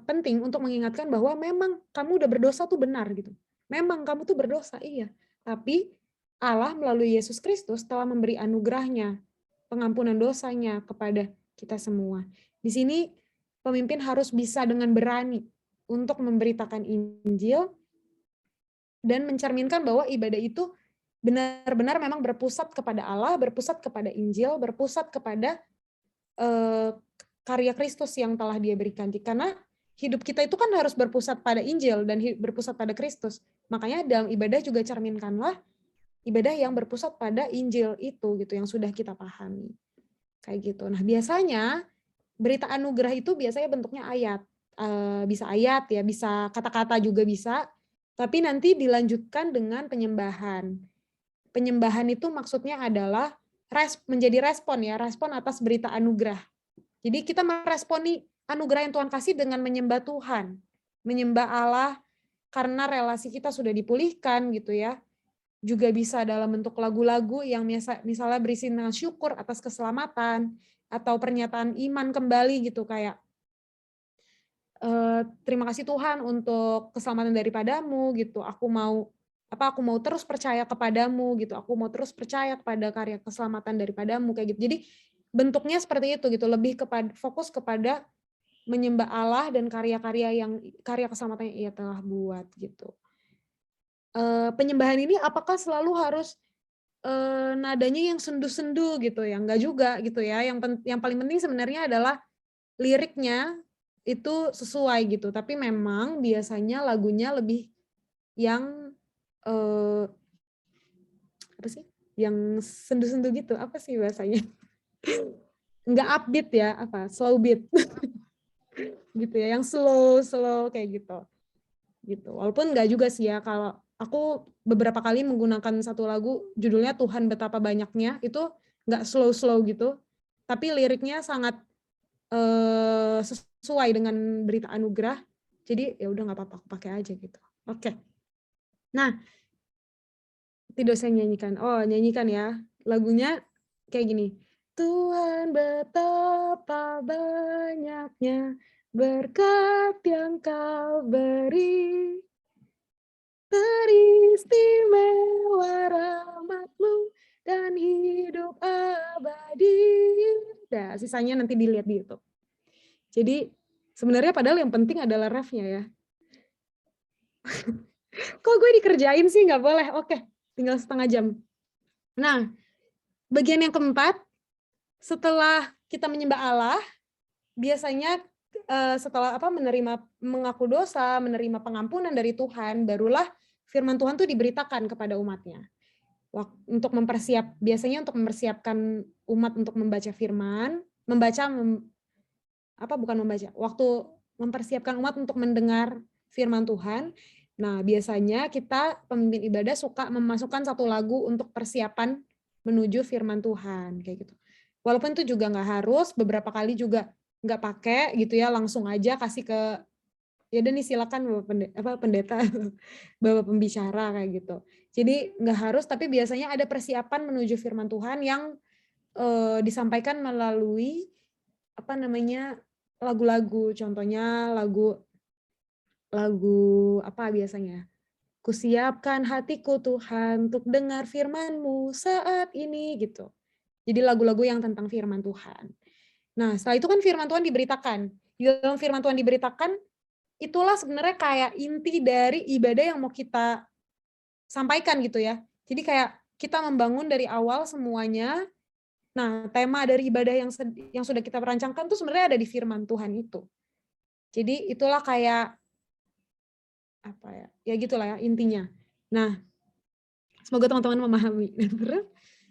penting untuk mengingatkan bahwa memang kamu udah berdosa tuh benar gitu. Memang kamu tuh berdosa, iya. Tapi Allah melalui Yesus Kristus telah memberi anugerahnya, pengampunan dosanya kepada kita semua. Di sini pemimpin harus bisa dengan berani untuk memberitakan Injil dan mencerminkan bahwa ibadah itu benar-benar memang berpusat kepada Allah, berpusat kepada Injil, berpusat kepada karya Kristus yang telah Dia berikan. Karena hidup kita itu kan harus berpusat pada Injil dan berpusat pada Kristus. Makanya dalam ibadah juga cerminkanlah ibadah yang berpusat pada Injil itu gitu, yang sudah kita pahami. Kayak gitu. Nah, biasanya berita anugerah itu biasanya bentuknya ayat. Bisa ayat ya, bisa kata-kata juga bisa. Tapi nanti dilanjutkan dengan penyembahan. Penyembahan itu maksudnya adalah menjadi respon ya, respon atas berita anugerah. Jadi kita meresponi anugerah yang Tuhan kasih dengan menyembah Tuhan, menyembah Allah karena relasi kita sudah dipulihkan gitu ya. Juga bisa dalam bentuk lagu-lagu yang misalnya berisi syukur atas keselamatan atau pernyataan iman kembali gitu, kayak terima kasih Tuhan untuk keselamatan daripadamu gitu. Aku mau terus percaya kepadamu gitu. Aku mau terus percaya kepada karya keselamatan daripadamu kayak gitu. Jadi bentuknya seperti itu gitu, lebih fokus kepada menyembah Allah dan karya keselamatan yang Ia telah buat gitu. Penyembahan ini apakah selalu harus nadanya yang sendu-sendu gitu ya? Enggak juga gitu ya. Yang paling penting sebenarnya adalah liriknya itu sesuai gitu. Tapi memang biasanya lagunya lebih yang yang sendu-sendu gitu. Apa sih bahasanya? Enggak upbeat ya, slow beat. Gitu ya, yang slow kayak gitu. Gitu. Walaupun enggak juga sih ya, kalau aku beberapa kali menggunakan satu lagu judulnya Tuhan Betapa Banyaknya, itu nggak slow-slow gitu, tapi liriknya sangat sesuai dengan berita anugerah. Jadi ya udah nggak apa-apa, aku pakai aja gitu. Oke. Nah, tidak saya nyanyikan. Oh, nyanyikan ya. Lagunya kayak gini. Tuhan betapa banyaknya berkat yang kau beri, teristimewa rahmat-Mu dan hidup abadi. Nah, sisanya nanti dilihat di YouTube. Jadi sebenarnya padahal yang penting adalah refnya ya. Kok gue dikerjain sih? Nggak boleh. Oke, tinggal setengah jam. Nah, bagian yang keempat, setelah kita menyembah Allah, biasanya setelah menerima mengaku dosa, menerima pengampunan dari Tuhan, barulah firman Tuhan itu diberitakan kepada umatnya. Untuk biasanya untuk mempersiapkan umat untuk membaca firman, waktu mempersiapkan umat untuk mendengar firman Tuhan. Nah, biasanya kita pemimpin ibadah suka memasukkan satu lagu untuk persiapan menuju firman Tuhan kayak gitu. Walaupun itu juga nggak harus, beberapa kali juga nggak pakai gitu ya, langsung aja kasih ke ya udah nih silakan Bapak pendeta, Bapak pembicara kayak gitu. Jadi nggak harus, tapi biasanya ada persiapan menuju firman Tuhan yang disampaikan melalui lagu-lagu. Contohnya lagu apa biasanya? Kusiapkan hatiku Tuhan untuk dengar firman-Mu saat ini gitu. Jadi lagu-lagu yang tentang firman Tuhan. Nah, setelah itu kan firman Tuhan diberitakan. Di dalam firman Tuhan diberitakan, itulah sebenarnya kayak inti dari ibadah yang mau kita sampaikan gitu ya. Jadi kayak kita membangun dari awal semuanya. Nah, tema dari ibadah yang sudah kita perancangkan tuh sebenarnya ada di firman Tuhan itu. Jadi itulah kayak ya gitulah ya intinya. Nah, semoga teman-teman memahami. Terus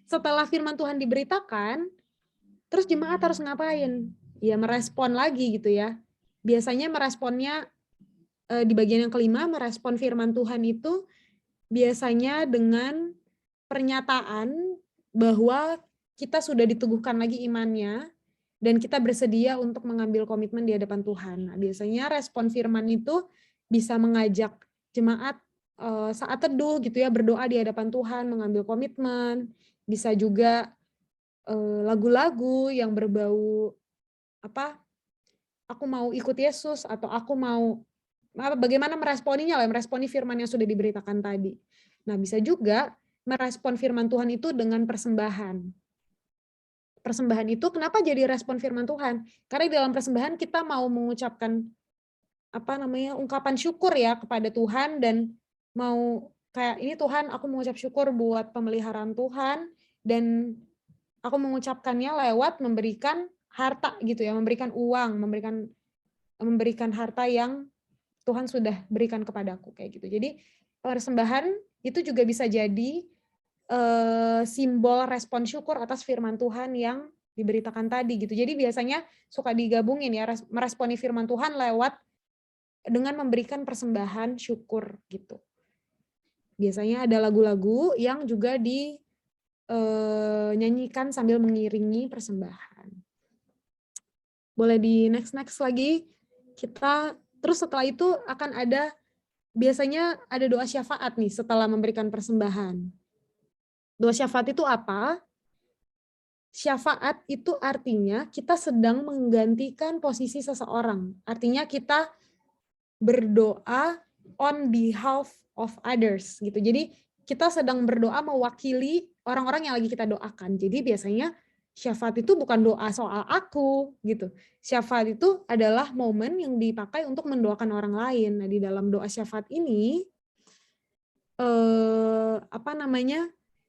setelah firman Tuhan diberitakan, terus jemaat harus ngapain? Ya merespon lagi gitu ya. Biasanya meresponnya di bagian yang kelima, merespon firman Tuhan itu biasanya dengan pernyataan bahwa kita sudah diteguhkan lagi imannya dan kita bersedia untuk mengambil komitmen di hadapan Tuhan. Nah, biasanya respon firman itu bisa mengajak jemaat saat teduh gitu ya, berdoa di hadapan Tuhan, mengambil komitmen. Bisa juga lagu-lagu yang berbau aku mau ikut Yesus, atau aku mau bagaimana meresponinya lah, meresponi firman yang sudah diberitakan tadi. Nah, bisa juga merespon firman Tuhan itu dengan persembahan. Persembahan itu kenapa jadi respon firman Tuhan? Karena di dalam persembahan kita mau mengucapkan ungkapan syukur ya kepada Tuhan, dan mau kayak ini Tuhan, aku mengucap syukur buat pemeliharaan Tuhan, dan aku mengucapkannya lewat memberikan harta gitu ya, memberikan uang, memberikan harta yang Tuhan sudah berikan kepadaku kayak gitu. Jadi persembahan itu juga bisa jadi simbol respon syukur atas firman Tuhan yang diberitakan tadi gitu. Jadi biasanya suka digabungin ya, meresponi firman Tuhan lewat dengan memberikan persembahan syukur gitu. Biasanya ada lagu-lagu yang juga dinyanyikan sambil mengiringi persembahan. Boleh di next lagi. Terus setelah itu akan ada, biasanya ada doa syafaat nih setelah memberikan persembahan. Doa syafaat itu apa? Syafaat itu artinya kita sedang menggantikan posisi seseorang. Artinya kita berdoa on behalf of others gitu. Jadi kita sedang berdoa mewakili orang-orang yang lagi kita doakan. Jadi biasanya syafaat itu bukan doa soal aku gitu. Syafaat itu adalah momen yang dipakai untuk mendoakan orang lain. Nah, di dalam doa syafaat ini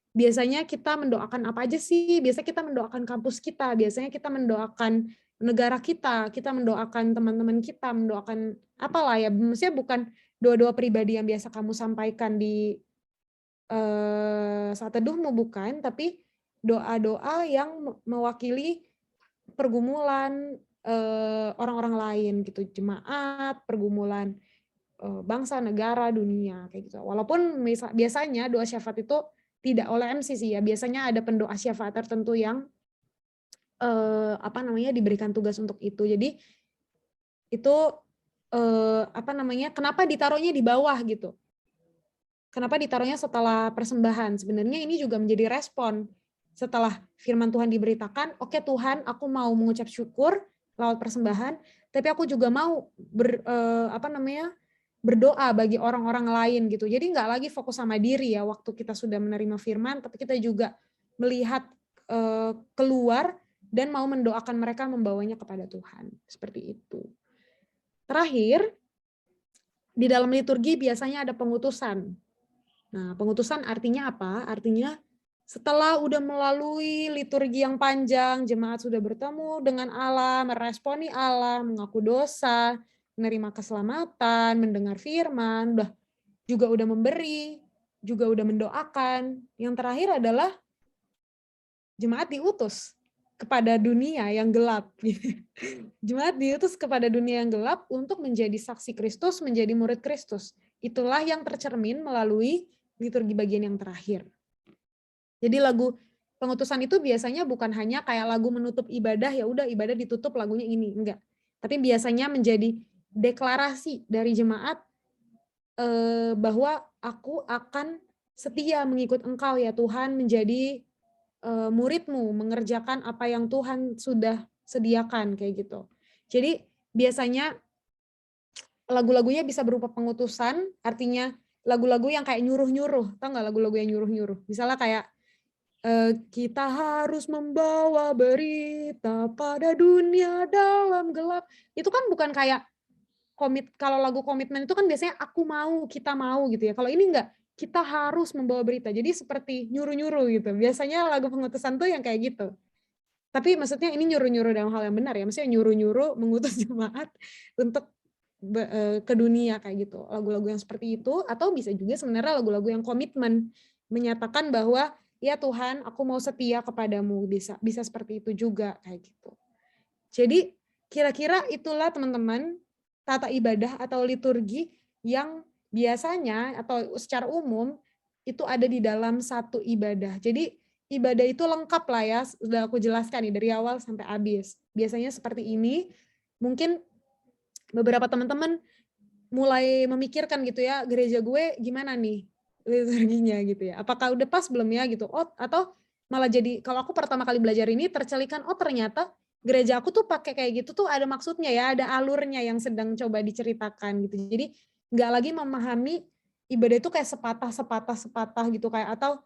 biasanya kita mendoakan apa aja sih? Biasanya kita mendoakan kampus kita, biasanya kita mendoakan negara kita mendoakan teman-teman kita, mendoakan apalah ya. Maksudnya bukan doa-doa pribadi yang biasa kamu sampaikan di saat teduhmu, bukan, tapi doa-doa yang mewakili pergumulan orang-orang lain gitu, jemaat, pergumulan bangsa, negara, dunia kayak gitu. Walaupun biasanya doa syafaat itu tidak oleh MC sih ya, biasanya ada pendoa syafaat tertentu yang diberikan tugas untuk itu. Jadi itu kenapa ditaruhnya di bawah gitu? Kenapa ditaruhnya setelah persembahan? Sebenarnya ini juga menjadi respon setelah firman Tuhan diberitakan. Oke Tuhan, aku mau mengucap syukur lewat persembahan, tapi aku juga mau berdoa bagi orang-orang lain gitu. Jadi nggak lagi fokus sama diri ya waktu kita sudah menerima firman, tapi kita juga melihat keluar dan mau mendoakan mereka membawanya kepada Tuhan. Seperti itu. Terakhir, di dalam liturgi biasanya ada pengutusan. Nah, pengutusan artinya apa? Artinya setelah udah melalui liturgi yang panjang, jemaat sudah bertemu dengan Allah, meresponi Allah, mengaku dosa, menerima keselamatan, mendengar firman, juga udah memberi, juga udah mendoakan. Yang terakhir adalah jemaat diutus kepada dunia yang gelap. Jemaat diutus kepada dunia yang gelap untuk menjadi saksi Kristus, menjadi murid Kristus. Itulah yang tercermin melalui liturgi bagian yang terakhir. Jadi lagu pengutusan itu biasanya bukan hanya kayak lagu menutup ibadah, ya udah ibadah ditutup lagunya ini, enggak. Tapi biasanya menjadi deklarasi dari jemaat bahwa aku akan setia mengikut Engkau ya Tuhan, menjadi muridmu, mengerjakan apa yang Tuhan sudah sediakan kayak gitu. Jadi biasanya lagu-lagunya bisa berupa pengutusan, artinya lagu-lagu yang kayak nyuruh-nyuruh, tau nggak lagu-lagu yang nyuruh-nyuruh? Misalnya kayak kita harus membawa berita pada dunia dalam gelap. Itu kan bukan kayak kalau lagu komitmen itu kan biasanya aku mau, kita mau gitu ya. Kalau ini enggak, kita harus membawa berita. Jadi seperti nyuruh-nyuruh gitu. Biasanya lagu pengutusan tuh yang kayak gitu. Tapi maksudnya ini nyuruh-nyuruh dalam hal yang benar ya. Maksudnya nyuruh-nyuruh mengutus jemaat untuk ke dunia kayak gitu. Lagu-lagu yang seperti itu, atau bisa juga sebenarnya lagu-lagu yang komitmen, menyatakan bahwa ya Tuhan, aku mau setia kepadamu, bisa seperti itu juga kayak gitu. Jadi kira-kira itulah teman-teman tata ibadah atau liturgi yang biasanya atau secara umum itu ada di dalam satu ibadah. Jadi ibadah itu lengkap lah ya, sudah aku jelaskan nih dari awal sampai habis. Biasanya seperti ini. Mungkin beberapa teman-teman mulai memikirkan gitu ya, gereja gue gimana nih liturginya gitu ya. Apakah udah pas belum ya gitu. Atau malah jadi kalau aku pertama kali belajar ini tercelikan, ternyata gereja aku tuh pakai kayak gitu tuh ada maksudnya ya, ada alurnya yang sedang coba diceritakan gitu. Jadi nggak lagi memahami ibadah itu kayak sepatah gitu kayak, atau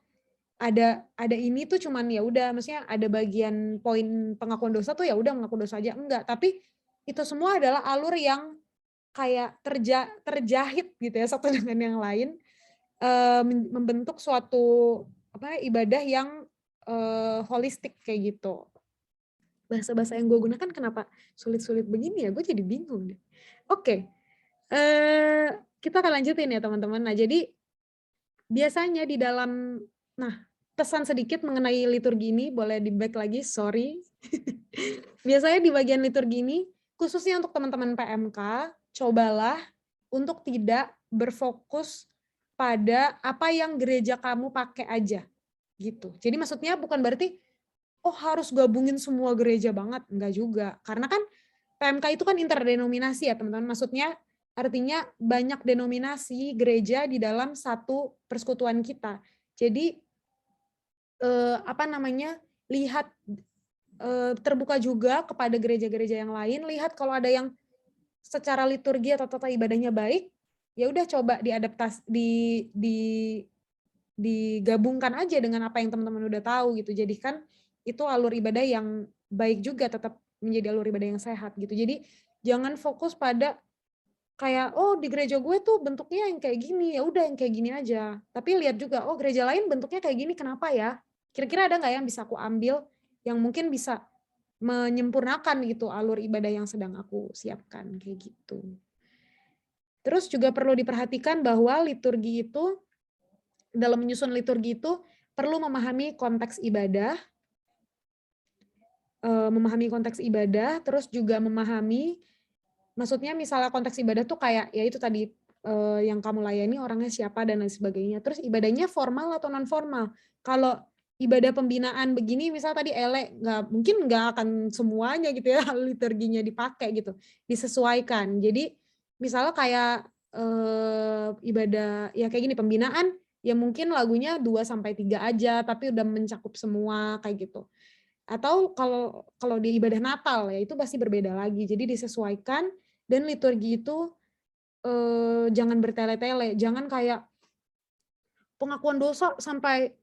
ada ini tuh cuman ya udah, maksudnya ada bagian poin pengakuan dosa tuh ya udah mengaku dosa aja, enggak. Tapi itu semua adalah alur yang kayak terjahit gitu ya satu dengan yang lain, membentuk suatu ibadah yang holistik kayak gitu. Bahasa-bahasa yang gue gunakan kenapa sulit-sulit begini ya, gue jadi bingung deh. Oke, kita akan lanjutin ya teman-teman. Nah jadi biasanya di dalam, pesan sedikit mengenai liturgi ini, boleh di back lagi, sorry. Biasanya di bagian liturgi ini, khususnya untuk teman-teman PMK, cobalah untuk tidak berfokus pada apa yang gereja kamu pakai aja. Gitu. Jadi maksudnya bukan berarti harus gabungin semua gereja banget, enggak juga. Karena kan PMK itu kan interdenominasi ya teman-teman. Maksudnya artinya banyak denominasi gereja di dalam satu persekutuan kita. Jadi lihat, terbuka juga kepada gereja-gereja yang lain. Lihat kalau ada yang secara liturgi atau tata ibadahnya baik, ya udah coba diadaptasi, digabungkan aja dengan apa yang teman-teman udah tahu gitu. Jadikan itu alur ibadah yang baik juga, tetap menjadi alur ibadah yang sehat gitu. Jadi jangan fokus pada kayak di gereja gue tuh bentuknya yang kayak gini, ya udah yang kayak gini aja. Tapi lihat juga gereja lain bentuknya kayak gini, kenapa ya? Kira-kira ada nggak yang bisa aku ambil yang mungkin bisa menyempurnakan gitu alur ibadah yang sedang aku siapkan kayak gitu. Terus juga perlu diperhatikan bahwa liturgi itu, dalam menyusun liturgi itu perlu memahami konteks ibadah, terus juga memahami, maksudnya misalnya konteks ibadah tuh kayak ya itu tadi yang kamu layani orangnya siapa dan lain sebagainya. Terus ibadahnya formal atau non formal. Kalau ibadah pembinaan begini, misal tadi mungkin nggak akan semuanya gitu ya liturginya dipakai gitu, disesuaikan. Jadi misalnya kayak ibadah ya kayak gini pembinaan, ya mungkin lagunya 2-3 aja, tapi udah mencakup semua kayak gitu. Atau kalau di ibadah Natal ya itu pasti berbeda lagi. Jadi disesuaikan, dan liturgi itu jangan bertele-tele, jangan kayak pengakuan dosa sampai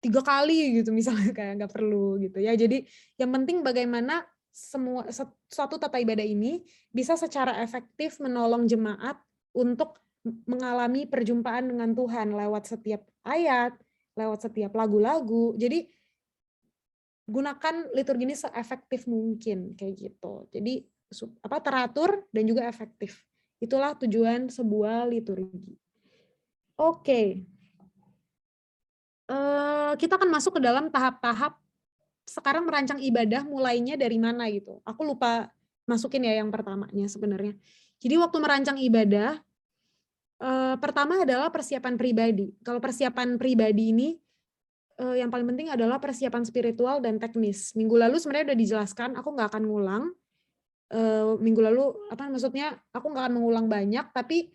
3 kali gitu misalnya, kayak nggak perlu gitu ya. Jadi yang penting bagaimana suatu tata ibadah ini bisa secara efektif menolong jemaat untuk mengalami perjumpaan dengan Tuhan lewat setiap ayat, lewat setiap lagu-lagu. Jadi gunakan liturgi ini seefektif mungkin kayak gitu. Jadi teratur dan juga efektif. Itulah tujuan sebuah liturgi. Oke. Kita akan masuk ke dalam tahap-tahap sekarang merancang ibadah, mulainya dari mana gitu. Aku lupa masukin ya yang pertamanya sebenarnya. Jadi waktu merancang ibadah, pertama adalah persiapan pribadi. Kalau persiapan pribadi ini, yang paling penting adalah persiapan spiritual dan teknis. Minggu lalu sebenarnya udah dijelaskan, aku nggak akan ngulang. Minggu lalu, maksudnya aku nggak akan mengulang banyak, tapi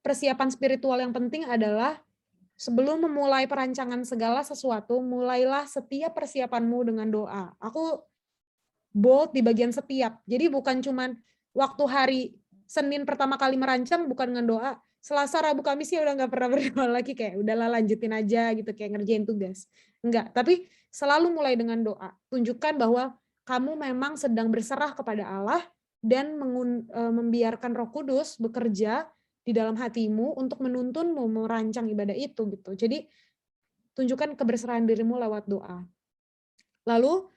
persiapan spiritual yang penting adalah sebelum memulai perancangan segala sesuatu, mulailah setiap persiapanmu dengan doa. Aku bold di bagian setiap. Jadi bukan cuman waktu hari Senin pertama kali merancang bukan dengan doa, Selasa, Rabu, Kamis ya udah nggak pernah berdoa lagi, kayak udahlah lanjutin aja gitu, kayak ngerjain tugas. Enggak, tapi selalu mulai dengan doa. Tunjukkan bahwa kamu memang sedang berserah kepada Allah dan membiarkan Roh Kudus bekerja di dalam hatimu untuk menuntunmu merancang ibadah itu gitu. Jadi tunjukkan keberserahan dirimu lewat doa. Lalu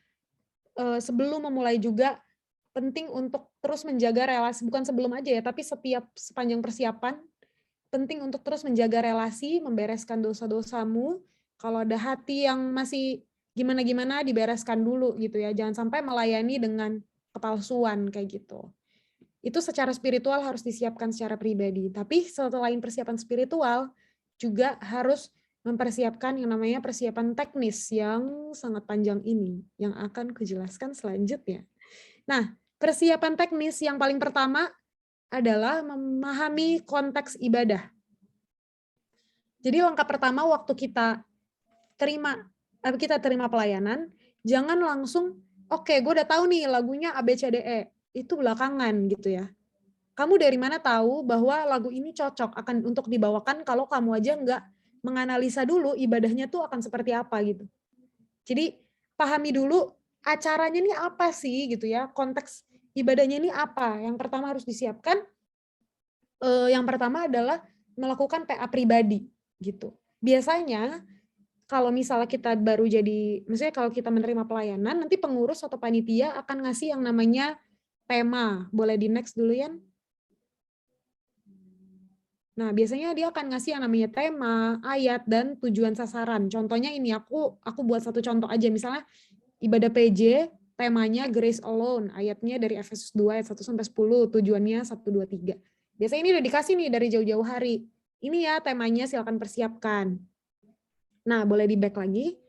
sebelum memulai juga penting untuk terus menjaga relasi, bukan sebelum aja ya, tapi sepanjang persiapan penting untuk terus menjaga relasi, membereskan dosa-dosamu. Kalau ada hati yang masih gimana-gimana dibereskan dulu gitu ya. Jangan sampai melayani dengan kepalsuan kayak gitu. Itu secara spiritual harus disiapkan secara pribadi. Tapi selain persiapan spiritual, juga harus mempersiapkan yang namanya persiapan teknis yang sangat panjang ini, yang akan kujelaskan selanjutnya. Nah, persiapan teknis yang paling pertama adalah memahami konteks ibadah. Jadi langkah pertama waktu kita terima pelayanan, jangan langsung, oke, gue udah tahu nih lagunya ABCDE. Itu belakangan gitu ya. Kamu dari mana tahu bahwa lagu ini cocok akan untuk dibawakan kalau kamu aja nggak menganalisa dulu ibadahnya tuh akan seperti apa gitu. Jadi pahami dulu acaranya ini apa sih gitu ya, konteks ibadahnya ini apa. Yang pertama harus disiapkan, yang pertama adalah melakukan PA pribadi gitu. Biasanya kalau misalnya kita baru maksudnya kalau kita menerima pelayanan, nanti pengurus atau panitia akan ngasih yang namanya tema. Boleh di next dulu ya. Nah, biasanya dia akan ngasih yang namanya tema, ayat, dan tujuan sasaran. Contohnya ini, aku buat satu contoh aja. Misalnya, ibadah PJ, temanya Grace Alone. Ayatnya dari Efesus 2 ayat 1-10, tujuannya 1, 2, 3. Biasanya ini udah dikasih nih dari jauh-jauh hari. Ini ya temanya, silakan persiapkan. Nah, boleh di back lagi.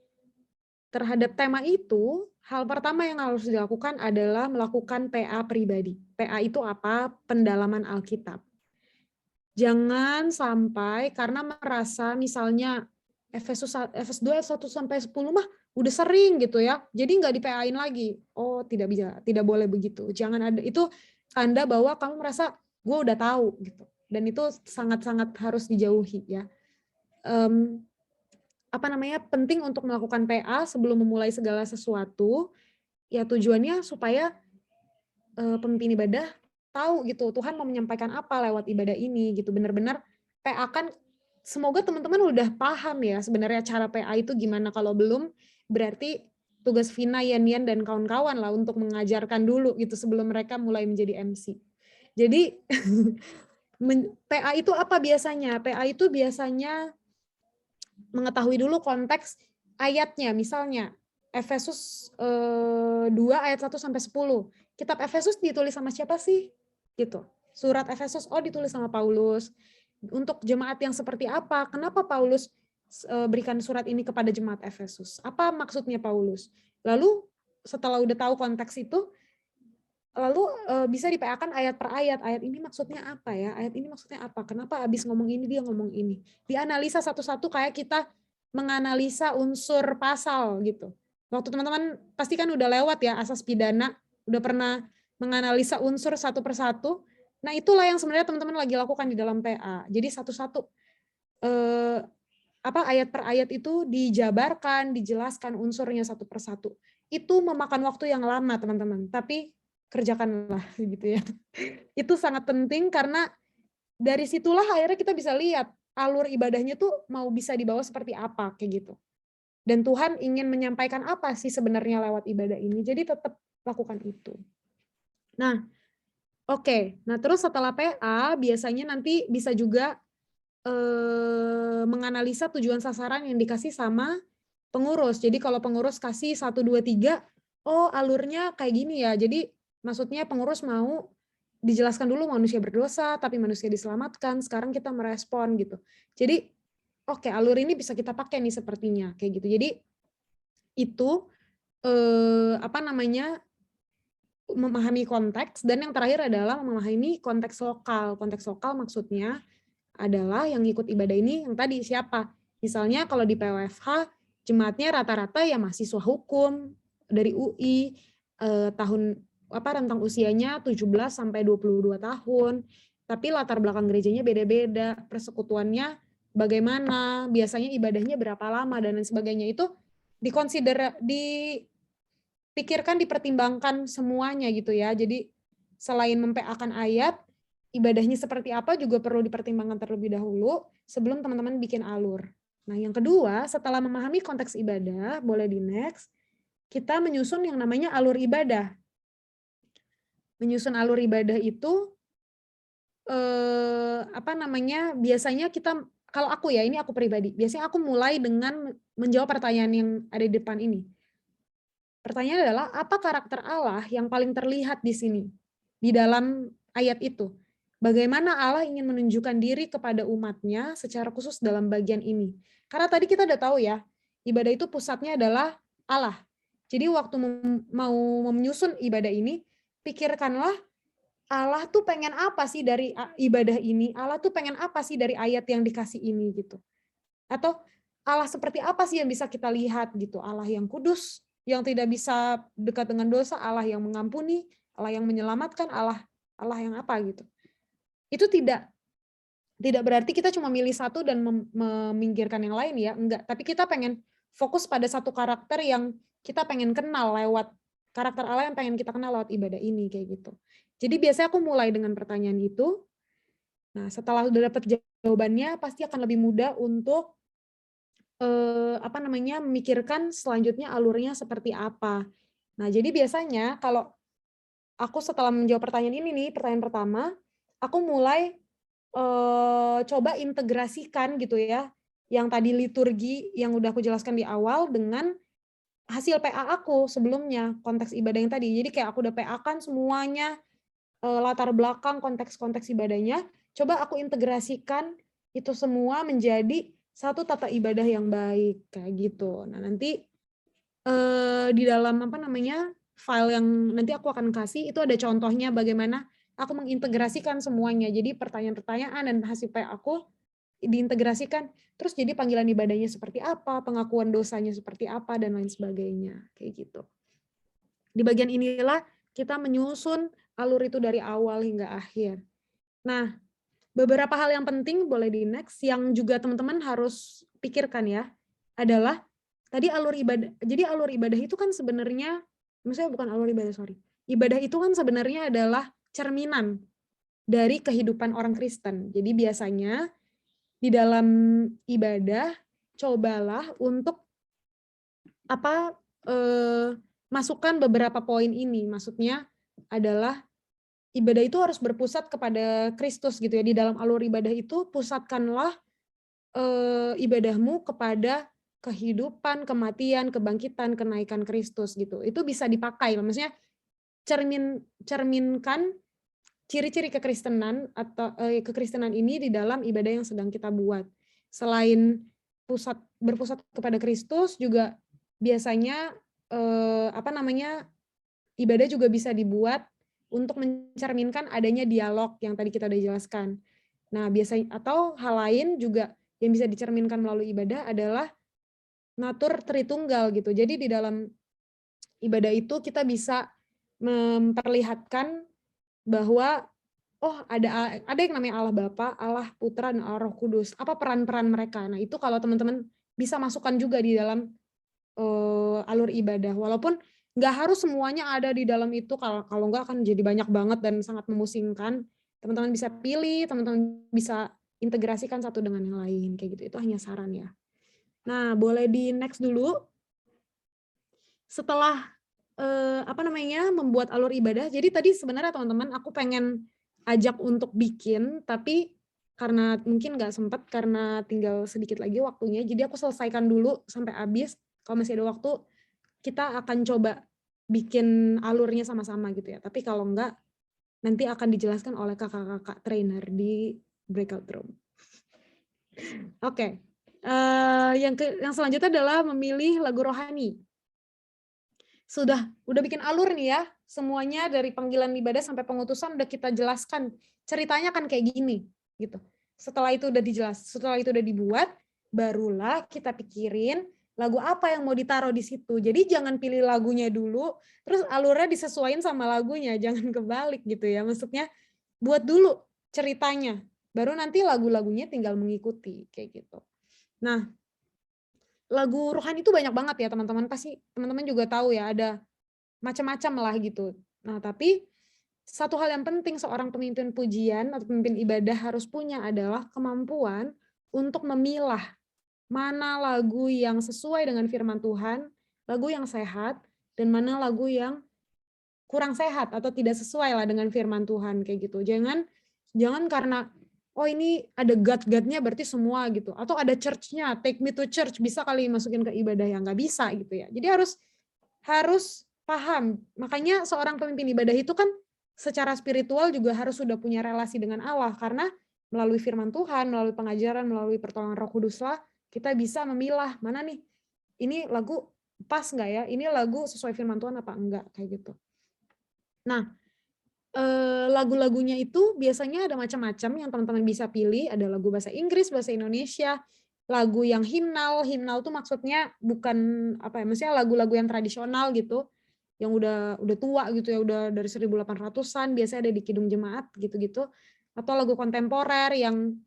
Terhadap tema itu, hal pertama yang harus dilakukan adalah melakukan PA pribadi. PA itu apa? Pendalaman Alkitab. Jangan sampai karena merasa misalnya Efesus 2 ayat 1-10 mah udah sering gitu ya. Jadi nggak di-PA-in lagi. Oh, tidak bisa, tidak boleh begitu. Jangan ada itu tanda bahwa kamu merasa gue udah tahu gitu. Dan itu sangat-sangat harus dijauhi ya. Penting untuk melakukan PA sebelum memulai segala sesuatu. Ya tujuannya supaya pemimpin ibadah tahu gitu Tuhan mau menyampaikan apa lewat ibadah ini gitu, benar-benar PA kan semoga teman-teman udah paham ya sebenarnya cara PA itu gimana. Kalau belum berarti tugas Vina, Yan dan kawan-kawan lah untuk mengajarkan dulu gitu sebelum mereka mulai menjadi MC. Jadi PA itu apa biasanya? PA itu biasanya mengetahui dulu konteks ayatnya, misalnya Efesus 2 ayat 1-10. Kitab Efesus ditulis sama siapa sih? Gitu. Surat Efesus ditulis sama Paulus. Untuk jemaat yang seperti apa? Kenapa Paulus berikan surat ini kepada jemaat Efesus? Apa maksudnya Paulus? Lalu setelah udah tahu konteks itu, lalu bisa diPA-kan ayat per ayat. Ayat ini maksudnya apa ya? Ayat ini maksudnya apa? Kenapa abis ngomong ini dia ngomong ini? Dianalisa satu-satu kayak kita menganalisa unsur pasal gitu. Waktu teman-teman pasti kan udah lewat ya asas pidana, udah pernah menganalisa unsur satu persatu. Nah, itulah yang sebenarnya teman-teman lagi lakukan di dalam PA. Jadi satu-satu ayat per ayat itu dijabarkan, dijelaskan unsurnya satu persatu. Itu memakan waktu yang lama, teman-teman. Tapi kerjakanlah gitu ya. Itu sangat penting karena dari situlah akhirnya kita bisa lihat alur ibadahnya tuh mau bisa dibawa seperti apa kayak gitu. Dan Tuhan ingin menyampaikan apa sih sebenarnya lewat ibadah ini. Jadi tetap lakukan itu. Nah, oke. Nah, terus setelah PA biasanya nanti bisa juga menganalisa tujuan sasaran yang dikasih sama pengurus. Jadi kalau pengurus kasih 1, 2, 3, oh alurnya kayak gini ya. Jadi maksudnya pengurus mau dijelaskan dulu manusia berdosa, tapi manusia diselamatkan. Sekarang kita merespon gitu. Jadi oke, alur ini bisa kita pakai nih sepertinya kayak gitu. Jadi itu memahami konteks, dan yang terakhir adalah memahami konteks lokal. Konteks lokal maksudnya adalah yang ikut ibadah ini yang tadi siapa. Misalnya kalau di PWFH jemaatnya rata-rata ya mahasiswa hukum dari UI, rentang usianya 17 sampai 22 tahun. Tapi latar belakang gerejanya beda-beda, persekutuannya bagaimana, biasanya ibadahnya berapa lama dan lain sebagainya. Itu dipikirkan, dipertimbangkan semuanya gitu ya. Jadi selain mempeakan ayat, ibadahnya seperti apa juga perlu dipertimbangkan terlebih dahulu sebelum teman-teman bikin alur. Nah, yang kedua, setelah memahami konteks ibadah, boleh di next, kita menyusun yang namanya alur ibadah. Menyusun alur ibadah itu biasanya kita, kalau aku ya, ini aku pribadi, biasanya aku mulai dengan menjawab pertanyaan yang ada di depan ini. Pertanyaan adalah, apa karakter Allah yang paling terlihat di sini, di dalam ayat itu? Bagaimana Allah ingin menunjukkan diri kepada umatnya secara khusus dalam bagian ini. Karena tadi kita udah tahu ya, ibadah itu pusatnya adalah Allah. Jadi waktu mau menyusun ibadah ini, pikirkanlah Allah tuh pengen apa sih dari ibadah ini, Allah tuh pengen apa sih dari ayat yang dikasih ini gitu. Atau Allah seperti apa sih yang bisa kita lihat gitu, Allah yang kudus, yang tidak bisa dekat dengan dosa, Allah yang mengampuni, Allah yang menyelamatkan, Allah yang apa gitu. Itu tidak berarti kita cuma milih satu dan meminggirkan yang lain ya, enggak. Tapi kita pengen fokus pada satu karakter yang kita pengen kenal lewat karakter Allah yang pengen kita kenal lewat ibadah ini kayak gitu. Jadi biasanya aku mulai dengan pertanyaan itu. Nah, setelah udah dapat jawabannya, pasti akan lebih mudah untuk memikirkan selanjutnya alurnya seperti apa. Nah, jadi biasanya kalau aku setelah menjawab pertanyaan ini nih, pertanyaan pertama, aku mulai coba integrasikan gitu ya, yang tadi liturgi yang udah aku jelaskan di awal dengan hasil PA aku sebelumnya, konteks ibadah yang tadi. Jadi kayak aku udah PA-kan semuanya, latar belakang konteks-konteks ibadahnya, coba aku integrasikan itu semua menjadi satu tata ibadah yang baik kayak gitu. Nah, nanti di dalam file yang nanti aku akan kasih itu ada contohnya bagaimana aku mengintegrasikan semuanya. Jadi pertanyaan-pertanyaan dan hasil PA aku diintegrasikan, terus jadi panggilan ibadahnya seperti apa, pengakuan dosanya seperti apa, dan lain sebagainya. Kayak gitu. Di bagian inilah kita menyusun alur itu dari awal hingga akhir. Nah, beberapa hal yang penting boleh di next, yang juga teman-teman harus pikirkan ya, adalah tadi alur ibadah. Jadi alur ibadah itu kan sebenarnya, maksudnya bukan alur ibadah, sorry. Ibadah itu kan sebenarnya adalah cerminan dari kehidupan orang Kristen. Jadi biasanya di dalam ibadah cobalah untuk masukkan beberapa poin ini. Maksudnya adalah ibadah itu harus berpusat kepada Kristus gitu ya. Di dalam alur ibadah itu pusatkanlah ibadahmu kepada kehidupan, kematian, kebangkitan, kenaikan Kristus gitu. Itu bisa dipakai, maksudnya cerminkan ciri-ciri kekristenan atau kekristenan ini di dalam ibadah yang sedang kita buat. Selain berpusat kepada Kristus, juga biasanya ibadah juga bisa dibuat untuk mencerminkan adanya dialog yang tadi kita udah jelaskan. Nah, biasanya atau hal lain juga yang bisa dicerminkan melalui ibadah adalah natur Tritunggal gitu. Jadi di dalam ibadah itu kita bisa memperlihatkan bahwa ada yang namanya Allah Bapa, Allah Putra, dan Allah Roh Kudus. Apa peran-peran mereka? Nah, itu kalau teman-teman bisa masukkan juga di dalam alur ibadah. Walaupun nggak harus semuanya ada di dalam itu, kalau nggak akan jadi banyak banget dan sangat memusingkan. Teman-teman bisa pilih, teman-teman bisa integrasikan satu dengan yang lain kayak gitu. Itu hanya saran ya. Nah, boleh di next dulu. Setelah membuat alur ibadah. Jadi tadi sebenarnya teman-teman aku pengen ajak untuk bikin, tapi karena mungkin nggak sempat karena tinggal sedikit lagi waktunya. Jadi aku selesaikan dulu sampai habis. Kalau masih ada waktu, kita akan coba bikin alurnya sama-sama gitu ya. Tapi kalau enggak, nanti akan dijelaskan oleh kakak-kakak trainer di breakout room. Oke. Yang selanjutnya adalah memilih lagu rohani. Udah bikin alur nih ya, semuanya dari panggilan ibadah sampai pengutusan udah kita jelaskan. Ceritanya kan kayak gini, gitu. Setelah itu udah dibuat, barulah kita pikirin lagu apa yang mau ditaruh di situ. Jadi jangan pilih lagunya dulu, terus alurnya disesuaikan sama lagunya, jangan kebalik gitu ya. Maksudnya buat dulu ceritanya, baru nanti lagu-lagunya tinggal mengikuti kayak gitu. Nah, lagu rohani itu banyak banget ya teman-teman, pasti teman-teman juga tahu ya, ada macam-macam lah gitu. Nah, tapi satu hal yang penting seorang pemimpin pujian atau pemimpin ibadah harus punya adalah kemampuan untuk memilah mana lagu yang sesuai dengan firman Tuhan, lagu yang sehat, dan mana lagu yang kurang sehat atau tidak sesuai lah dengan firman Tuhan kayak gitu. Jangan karena ini ada God-God-nya berarti semua gitu. Atau ada church-nya, take me to church, bisa kali masukin ke ibadah yang nggak bisa gitu ya. Jadi harus paham. Makanya seorang pemimpin ibadah itu kan secara spiritual juga harus sudah punya relasi dengan Allah, karena melalui firman Tuhan, melalui pengajaran, melalui pertolongan Roh Kudus lah, kita bisa memilah mana nih, ini lagu pas nggak ya, ini lagu sesuai firman Tuhan apa enggak, kayak gitu. Nah, lagu-lagunya itu biasanya ada macam-macam yang teman-teman bisa pilih. Ada lagu bahasa Inggris, bahasa Indonesia, lagu yang himnal. Himnal tuh maksudnya bukan maksudnya lagu-lagu yang tradisional gitu, yang udah tua gitu ya, udah dari 1800-an, biasanya ada di kidung jemaat gitu-gitu. Atau lagu kontemporer yang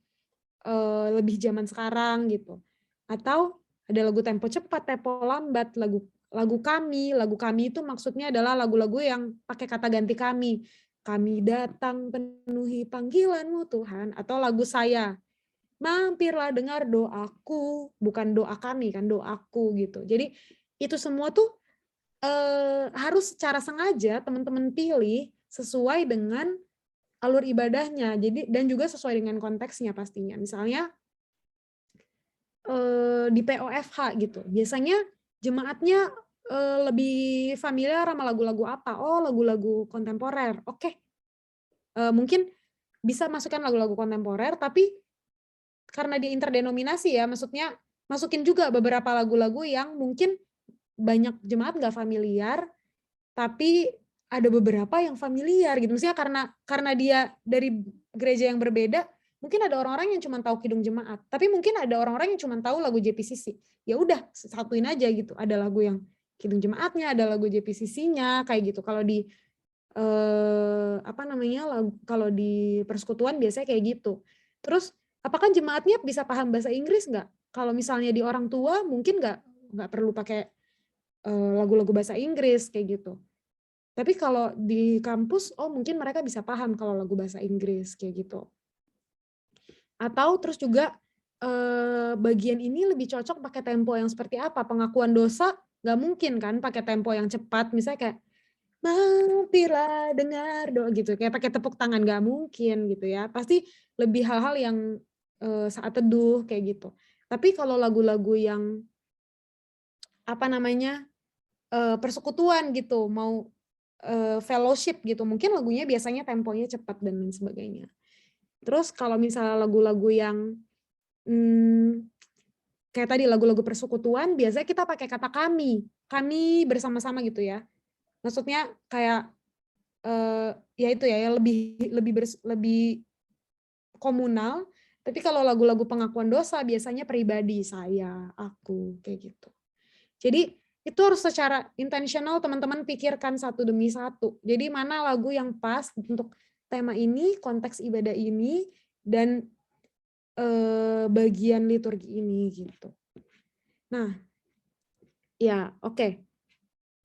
lebih zaman sekarang gitu. Atau ada lagu tempo cepat, tempo lambat, lagu kami itu maksudnya adalah lagu-lagu yang pakai kata ganti kami. Kami datang penuhi panggilan-Mu Tuhan. Atau lagu saya, mampirlah dengar doaku, bukan doa kami kan, doaku gitu. Jadi itu semua tuh harus secara sengaja teman-teman pilih sesuai dengan alur ibadahnya. Jadi dan juga sesuai dengan konteksnya pastinya. Misalnya di POFH gitu. Biasanya jemaatnya lebih familiar sama lagu-lagu apa? Oh, lagu-lagu kontemporer. Oke. Mungkin bisa masukkan lagu-lagu kontemporer, tapi karena dia interdenominasi ya, maksudnya masukin juga beberapa lagu-lagu yang mungkin banyak jemaat nggak familiar, tapi ada beberapa yang familiar gitu. Maksudnya karena dia dari gereja yang berbeda, mungkin ada orang-orang yang cuma tahu kidung jemaat, tapi mungkin ada orang-orang yang cuma tahu lagu JPCC. Ya udah, satuin aja gitu. Ada lagu yang kidung jemaatnya, ada lagu JPCC-nya kayak gitu. Kalau di kalau di persekutuan biasanya kayak gitu. Terus apakah jemaatnya bisa paham bahasa Inggris nggak? Kalau misalnya di orang tua mungkin nggak perlu pakai lagu-lagu bahasa Inggris kayak gitu. Tapi kalau di kampus, mungkin mereka bisa paham kalau lagu bahasa Inggris kayak gitu. Atau terus juga bagian ini lebih cocok pakai tempo yang seperti apa? Pengakuan dosa nggak mungkin kan pakai tempo yang cepat, misalnya kayak mampirlah dengar doa gitu, kayak pakai tepuk tangan, nggak mungkin gitu ya. Pasti lebih hal-hal yang saat teduh kayak gitu. Tapi kalau lagu-lagu yang persekutuan gitu, mau fellowship gitu. Mungkin lagunya biasanya temponya cepat dan lain sebagainya. Terus kalau misalnya lagu-lagu yang kayak tadi lagu-lagu persekutuan, biasanya kita pakai kata kami bersama-sama gitu ya. Maksudnya kayak ya itu ya lebih komunal. Tapi kalau lagu-lagu pengakuan dosa biasanya pribadi, saya, aku, kayak gitu. Jadi itu harus secara intensional teman-teman pikirkan satu demi satu. Jadi mana lagu yang pas untuk tema ini, konteks ibadah ini, dan bagian liturgi ini gitu. Nah, ya oke.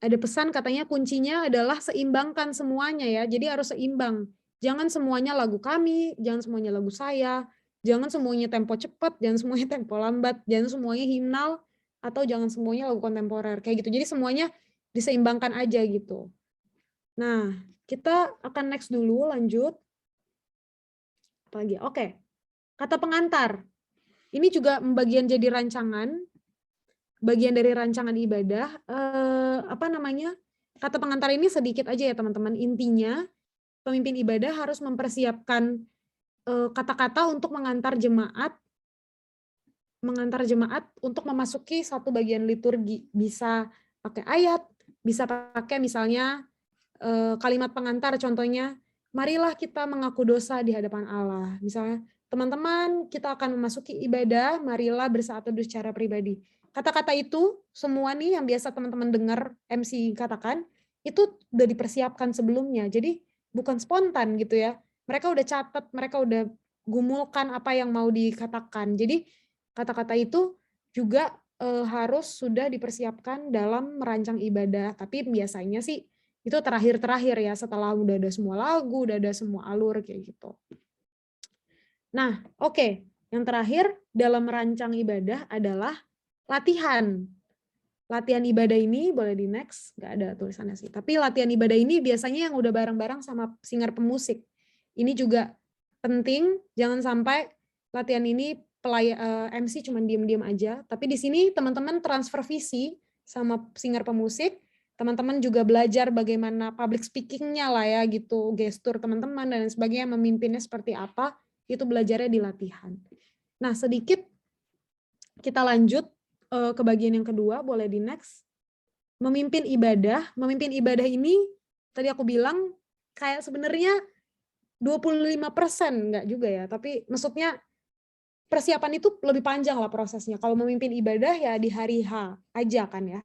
Ada pesan katanya kuncinya adalah seimbangkan semuanya ya. Jadi harus seimbang. Jangan semuanya lagu kami, jangan semuanya lagu saya, jangan semuanya tempo cepat, jangan semuanya tempo lambat, jangan semuanya himnal, atau jangan semuanya lagu kontemporer. Kayak gitu. Jadi semuanya diseimbangkan aja gitu. Nah, kita akan next dulu, lanjut. Apa lagi? Oke. Kata pengantar. Ini juga bagian jadi rancangan, bagian dari rancangan ibadah. Kata pengantar ini sedikit aja ya teman-teman. Intinya pemimpin ibadah harus mempersiapkan kata-kata untuk mengantar jemaat untuk memasuki satu bagian liturgi. Bisa pakai ayat, bisa pakai misalnya kalimat pengantar, contohnya, marilah kita mengaku dosa di hadapan Allah. Misalnya, teman-teman, kita akan memasuki ibadah, marilah bersatu secara pribadi. Kata-kata itu, semua nih yang biasa teman-teman dengar MC katakan, itu udah dipersiapkan sebelumnya. Jadi, bukan spontan gitu ya. Mereka udah catat, mereka udah gumulkan apa yang mau dikatakan. Jadi, kata-kata itu juga harus sudah dipersiapkan dalam merancang ibadah. Tapi biasanya sih, itu terakhir-terakhir ya, setelah udah ada semua lagu, udah ada semua alur kayak gitu. Nah, oke. Yang terakhir dalam merancang ibadah adalah latihan. Latihan ibadah ini boleh di next, nggak ada tulisannya sih. Tapi latihan ibadah ini biasanya yang udah bareng-bareng sama singer pemusik. Ini juga penting, jangan sampai latihan ini MC cuma diem-diem aja. Tapi di sini teman-teman transfer visi sama singer pemusik. Teman-teman juga belajar bagaimana public speaking-nya lah ya gitu, gestur teman-teman dan sebagainya, memimpinnya seperti apa, itu belajarnya di latihan. Nah, sedikit kita lanjut ke bagian yang kedua, boleh di next. Memimpin ibadah ini tadi aku bilang kayak sebenarnya 25% enggak juga ya, tapi maksudnya persiapan itu lebih panjang lah prosesnya. Kalau memimpin ibadah ya di hari H aja kan ya.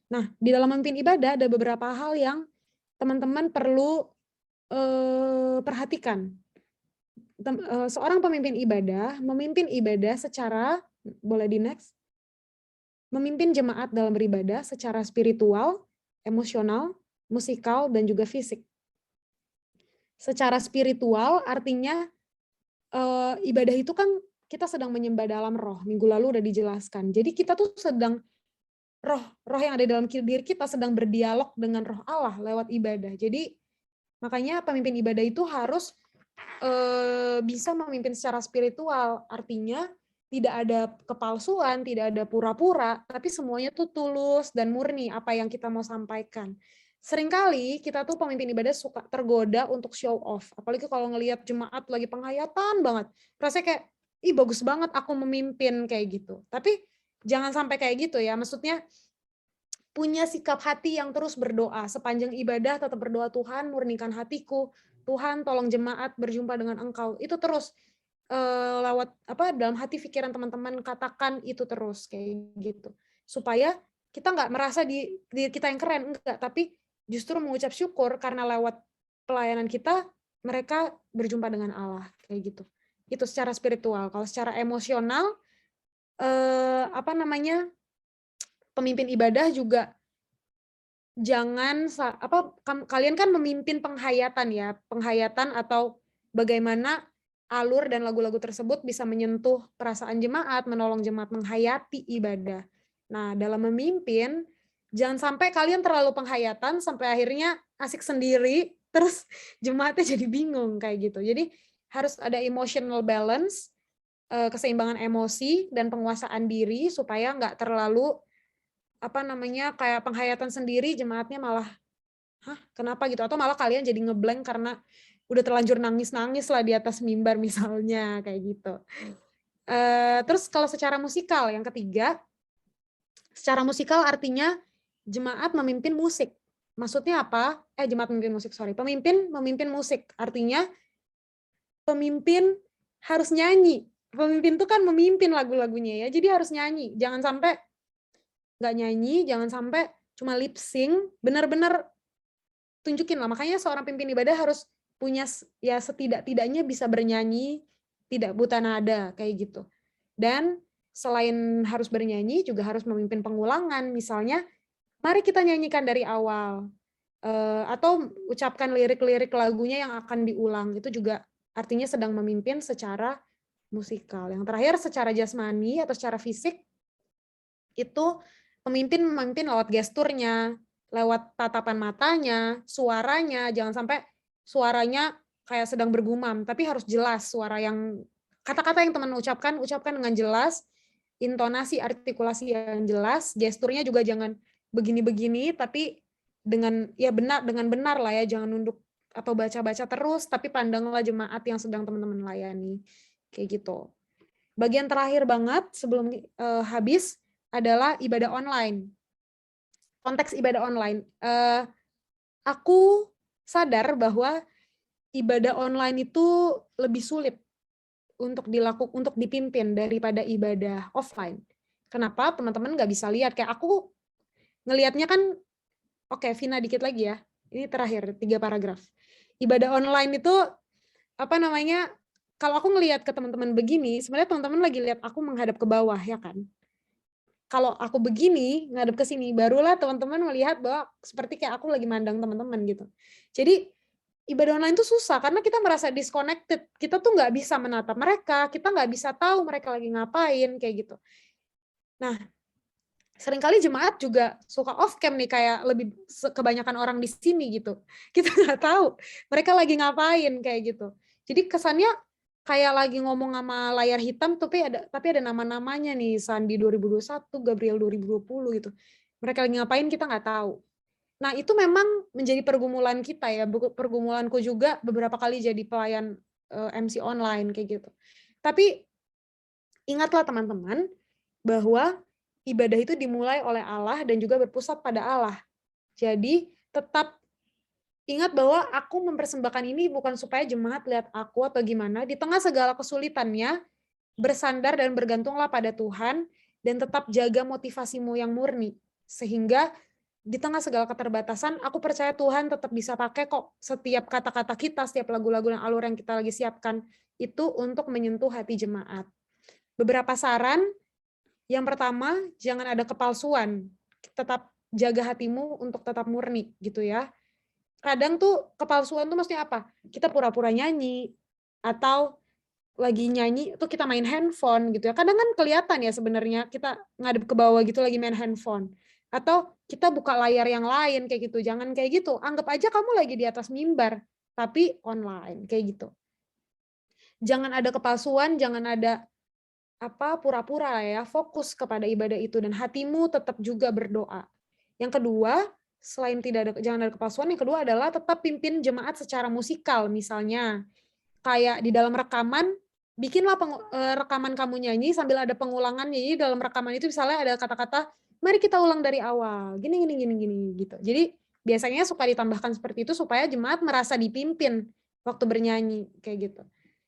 Nah, di dalam memimpin ibadah ada beberapa hal yang teman-teman perlu perhatikan. Seorang pemimpin ibadah secara, boleh di next, memimpin jemaat dalam beribadah secara spiritual, emosional, musikal, dan juga fisik. Secara spiritual artinya ibadah itu kan kita sedang menyembah dalam roh. Minggu lalu udah dijelaskan. Jadi kita tuh sedang roh yang ada dalam diri kita sedang berdialog dengan roh Allah lewat ibadah. Jadi makanya pemimpin ibadah itu harus bisa memimpin secara spiritual. Artinya tidak ada kepalsuan, tidak ada pura-pura, tapi semuanya tuh tulus dan murni apa yang kita mau sampaikan. Seringkali kita tuh pemimpin ibadah suka tergoda untuk show off. Apalagi kalau ngelihat jemaat lagi penghayatan banget. Rasanya kayak, ih bagus banget aku memimpin kayak gitu. Tapi jangan sampai kayak gitu ya. Maksudnya punya sikap hati yang terus berdoa. Sepanjang ibadah tetap berdoa, Tuhan murnikan hatiku. Tuhan tolong jemaat berjumpa dengan Engkau. Itu terus lewat dalam hati pikiran teman-teman, katakan itu terus kayak gitu. Supaya kita nggak merasa diri kita yang keren, enggak, tapi justru mengucap syukur karena lewat pelayanan kita mereka berjumpa dengan Allah kayak gitu. Itu secara spiritual. Kalau secara emosional pemimpin ibadah juga jangan kalian kan memimpin penghayatan ya, penghayatan atau bagaimana alur dan lagu-lagu tersebut bisa menyentuh perasaan jemaat, menolong jemaat menghayati ibadah. Nah, dalam memimpin jangan sampai kalian terlalu penghayatan sampai akhirnya asik sendiri, terus jemaatnya jadi bingung kayak gitu. Jadi harus ada emotional balance, keseimbangan emosi dan penguasaan diri supaya nggak terlalu kayak penghayatan sendiri, jemaatnya malah hah kenapa gitu, atau malah kalian jadi ngeblank karena udah terlanjur nangis-nangis lah di atas mimbar misalnya kayak gitu. Terus kalau secara musikal yang ketiga, secara musikal artinya jemaat memimpin musik. Maksudnya apa? Jemaat memimpin musik, sorry. Pemimpin memimpin musik. Artinya pemimpin harus nyanyi. Pemimpin tuh kan memimpin lagu-lagunya ya, jadi harus nyanyi. Jangan sampai nggak nyanyi, jangan sampai cuma lip sync, benar-benar tunjukin lah. Makanya seorang pimpin ibadah harus punya ya setidak-tidaknya bisa bernyanyi, tidak buta nada kayak gitu. Dan selain harus bernyanyi juga harus memimpin pengulangan. Misalnya, mari kita nyanyikan dari awal. Atau ucapkan lirik-lirik lagunya yang akan diulang. Itu juga artinya sedang memimpin secara musikal. Yang terakhir secara jasmani atau secara fisik itu pemimpin memimpin lewat gesturnya, lewat tatapan matanya, suaranya, jangan sampai suaranya kayak sedang bergumam, tapi harus jelas suara yang kata-kata yang teman ucapkan dengan jelas, intonasi, artikulasi yang jelas, gesturnya juga jangan begini-begini, tapi dengan ya benar dengan benar lah ya, jangan nunduk atau baca-baca terus, tapi pandanglah jemaat yang sedang teman-teman layani, kayak gitu. Bagian terakhir banget sebelum habis adalah ibadah online. Konteks ibadah online. Aku sadar bahwa ibadah online itu lebih sulit untuk dipimpin daripada ibadah offline. Kenapa? Teman-teman nggak bisa lihat. Kayak aku ngelihatnya kan, oke, Vina dikit lagi ya. Ini terakhir, 3 paragraf. Ibadah online itu, apa namanya, kalau aku ngelihat ke teman-teman begini, sebenarnya teman-teman lagi lihat aku menghadap ke bawah, ya kan? Kalau aku begini, ngadep ke sini, barulah teman-teman melihat bahwa seperti kayak aku lagi mandang teman-teman gitu. Jadi ibadah online itu susah karena kita merasa disconnected. Kita tuh nggak bisa menatap mereka, kita nggak bisa tahu mereka lagi ngapain kayak gitu. Nah, seringkali jemaat juga suka off cam nih, kayak lebih kebanyakan orang di sini gitu. Kita nggak tahu mereka lagi ngapain kayak gitu. Jadi kesannya kayak lagi ngomong sama layar hitam, tapi ada nama-namanya nih, Sandi 2021, Gabriel 2020 gitu. Mereka lagi ngapain kita nggak tahu. Nah itu memang menjadi pergumulan kita ya, pergumulanku juga beberapa kali jadi pelayan MC online kayak gitu. Tapi ingatlah teman-teman bahwa ibadah itu dimulai oleh Allah dan juga berpusat pada Allah. Jadi tetap ingat bahwa aku mempersembahkan ini bukan supaya jemaat lihat aku atau gimana. Di tengah segala kesulitannya, bersandar dan bergantunglah pada Tuhan, dan tetap jaga motivasimu yang murni. Sehingga di tengah segala keterbatasan, aku percaya Tuhan tetap bisa pakai kok setiap kata-kata kita, setiap lagu-lagu dan alur yang kita lagi siapkan, itu untuk menyentuh hati jemaat. Beberapa saran, yang pertama, jangan ada kepalsuan. Tetap jaga hatimu untuk tetap murni, gitu ya. Kadang tuh kepalsuan tuh maksudnya apa? Kita pura-pura nyanyi, atau lagi nyanyi tuh kita main handphone gitu ya. Kadang kan kelihatan ya sebenarnya kita ngadep ke bawah gitu lagi main handphone. Atau kita buka layar yang lain kayak gitu. Jangan kayak gitu. Anggap aja kamu lagi di atas mimbar, tapi online kayak gitu. Jangan ada kepalsuan, jangan ada pura-pura ya. Fokus kepada ibadah itu dan hatimu tetap juga berdoa. Yang kedua, selain jangan ada kepalsuan, yang kedua adalah tetap pimpin jemaat secara musikal. Misalnya kayak di dalam rekaman, bikinlah rekaman kamu nyanyi sambil ada pengulangan. Jadi dalam rekaman itu misalnya ada kata-kata, mari kita ulang dari awal, gini gitu. Jadi biasanya suka ditambahkan seperti itu supaya jemaat merasa dipimpin waktu bernyanyi kayak gitu.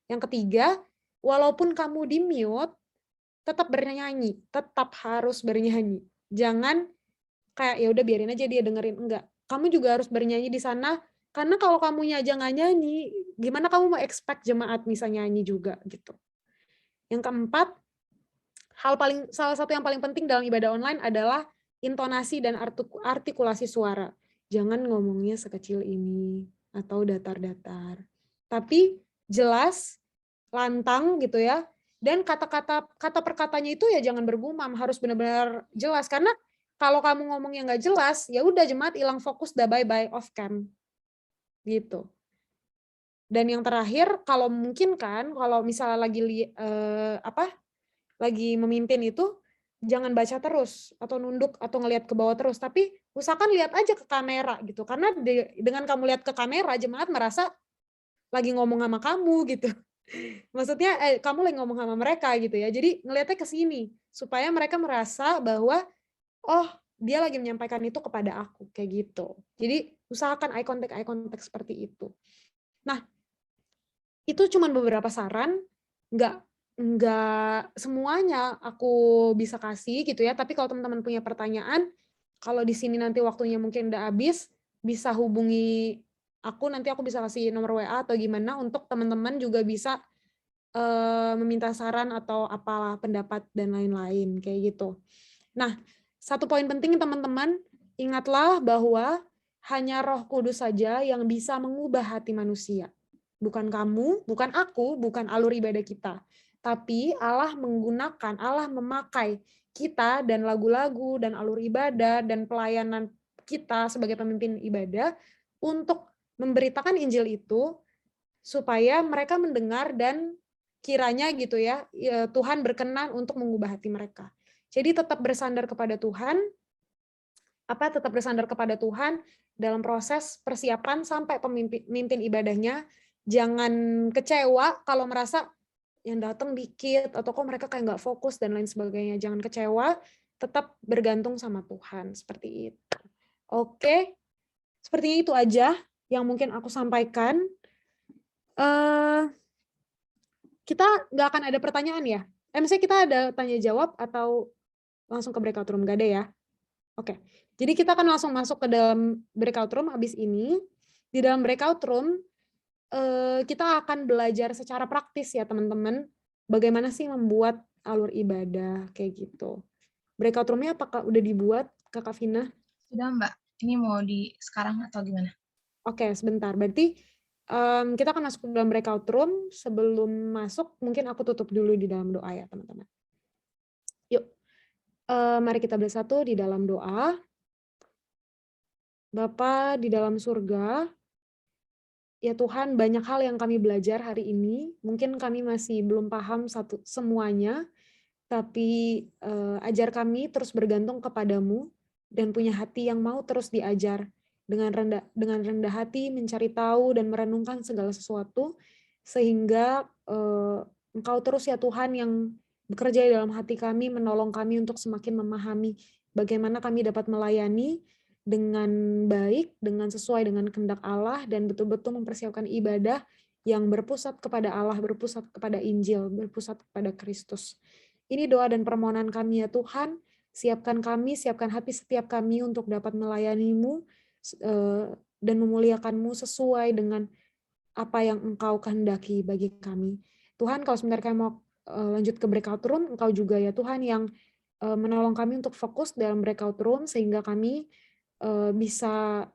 Yang ketiga, walaupun kamu di mute, tetap bernyanyi, tetap harus bernyanyi. Jangan kayak ya udah biarin aja dia dengerin, enggak. Kamu juga harus bernyanyi di sana, karena kalau kamunya aja nggak nyanyi, gimana kamu mau expect jemaat bisa nyanyi juga gitu. Yang keempat, salah satu yang paling penting dalam ibadah online adalah intonasi dan artikulasi suara. Jangan ngomongnya sekecil ini atau datar-datar. Tapi jelas, lantang gitu ya. Dan kata perkatanya itu ya jangan bergumam, harus benar-benar jelas, karena kalau kamu ngomongnya nggak jelas, ya udah jemaat hilang fokus, dah bye-bye off cam. Gitu. Dan yang terakhir, kalau mungkin kan, kalau misalnya lagi memimpin itu, jangan baca terus atau nunduk atau ngelihat ke bawah terus, tapi usahakan lihat aja ke kamera gitu. Karena dengan kamu lihat ke kamera, jemaat merasa lagi ngomong sama kamu gitu. Maksudnya kamu lagi ngomong sama mereka gitu ya. Jadi ngelihatnya ke sini supaya mereka merasa bahwa oh, dia lagi menyampaikan itu kepada aku kayak gitu. Jadi usahakan eye contact seperti itu. Nah, itu cuma beberapa saran, nggak semuanya aku bisa kasih gitu ya. Tapi kalau teman-teman punya pertanyaan, kalau di sini nanti waktunya mungkin udah habis, bisa hubungi aku, nanti aku bisa kasih nomor WA atau gimana untuk teman-teman juga bisa meminta saran atau apalah pendapat dan lain-lain kayak gitu. Nah, satu poin penting teman-teman, ingatlah bahwa hanya Roh Kudus saja yang bisa mengubah hati manusia. Bukan kamu, bukan aku, bukan alur ibadah kita. Tapi Allah menggunakan, Allah memakai kita dan lagu-lagu dan alur ibadah dan pelayanan kita sebagai pemimpin ibadah untuk memberitakan Injil itu supaya mereka mendengar dan kiranya gitu ya, Tuhan berkenan untuk mengubah hati mereka. Jadi tetap bersandar kepada Tuhan, tetap bersandar kepada Tuhan dalam proses persiapan sampai pemimpin ibadahnya. Jangan kecewa kalau merasa yang datang dikit atau kok mereka kayak nggak fokus dan lain sebagainya. Jangan kecewa, tetap bergantung sama Tuhan seperti itu. Oke, sepertinya itu aja yang mungkin aku sampaikan. Kita nggak akan ada pertanyaan ya? Misalnya kita ada tanya jawab atau langsung ke breakout room? Nggak ada ya? Oke, jadi kita akan langsung masuk ke dalam breakout room habis ini. Di dalam breakout room, kita akan belajar secara praktis ya teman-teman, bagaimana sih membuat alur ibadah kayak gitu. Breakout room-nya apakah udah dibuat, Kakak Vina? Sudah Mbak, ini mau di sekarang atau gimana? Oke, sebentar. Berarti kita akan masuk ke dalam breakout room. Sebelum masuk, mungkin aku tutup dulu di dalam doa ya teman-teman. Yuk, mari kita bersatu di dalam doa. Bapa di dalam surga, ya Tuhan, banyak hal yang kami belajar hari ini. Mungkin kami masih belum paham semuanya, tapi ajar kami terus bergantung kepadamu dan punya hati yang mau terus diajar dengan rendah hati mencari tahu dan merenungkan segala sesuatu sehingga Engkau terus ya Tuhan yang bekerja di dalam hati kami, menolong kami untuk semakin memahami bagaimana kami dapat melayani dengan baik, dengan sesuai dengan kehendak Allah dan betul-betul mempersiapkan ibadah yang berpusat kepada Allah, berpusat kepada Injil, berpusat kepada Kristus. Ini doa dan permohonan kami ya Tuhan, siapkan kami, siapkan hati setiap kami untuk dapat melayani-Mu dan memuliakan-Mu sesuai dengan apa yang Engkau kehendaki bagi kami. Tuhan, kalau sebentar kami mau lanjut ke breakout room, Engkau juga ya Tuhan yang menolong kami untuk fokus dalam breakout room sehingga kami bisa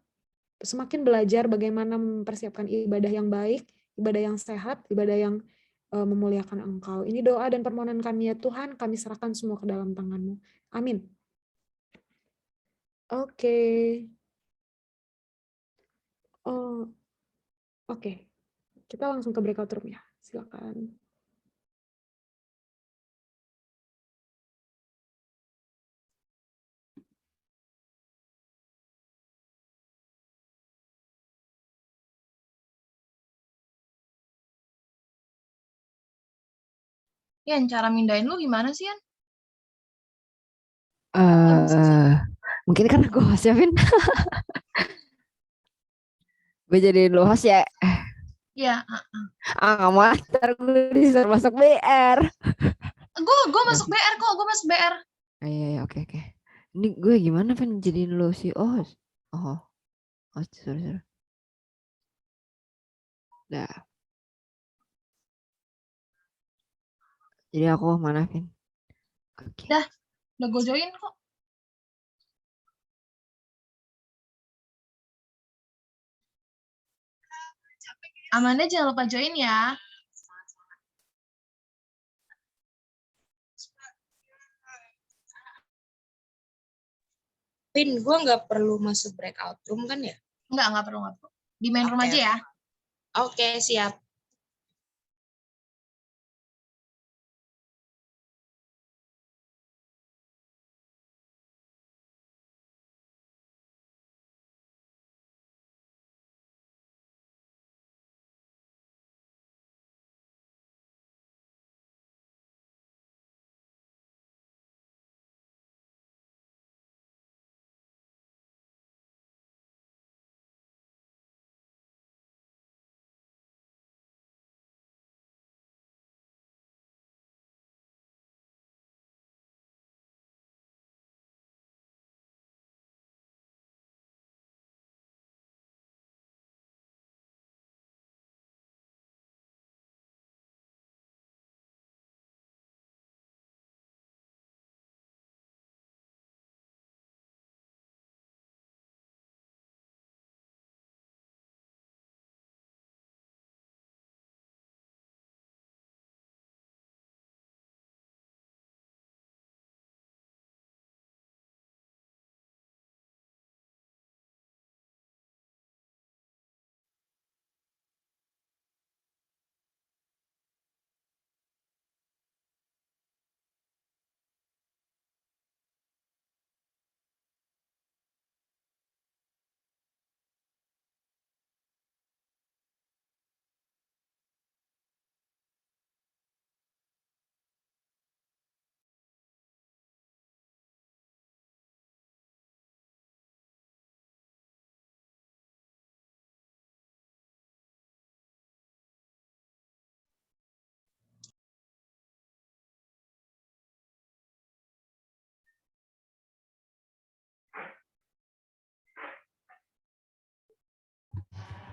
semakin belajar bagaimana mempersiapkan ibadah yang baik, ibadah yang sehat, ibadah yang memuliakan Engkau. Ini doa dan permohonan kami ya Tuhan, kami serahkan semua ke dalam tangan-Mu. Amin. Oke. Oke. Kita langsung ke breakout room ya. Silakan. Yan, cara mindahin lu gimana sih, Yan? Mungkin karena gue host ya, Vin. Gue jadi lu host ya. Ya, Nggak mau, ntar gue disuruh masuk BR. gue masuk BR kok, gue masuk BR. Iya, oke. Ini gue gimana, Vin, jadiin lu si host? Sorry. Dah. Jadi aku mana, Vin? Oke. Udah gue join kok. Amanda jangan lupa join ya. Vin, gue nggak perlu masuk breakout room kan ya? Nggak perlu. Di main room aja ya. Oke, siap.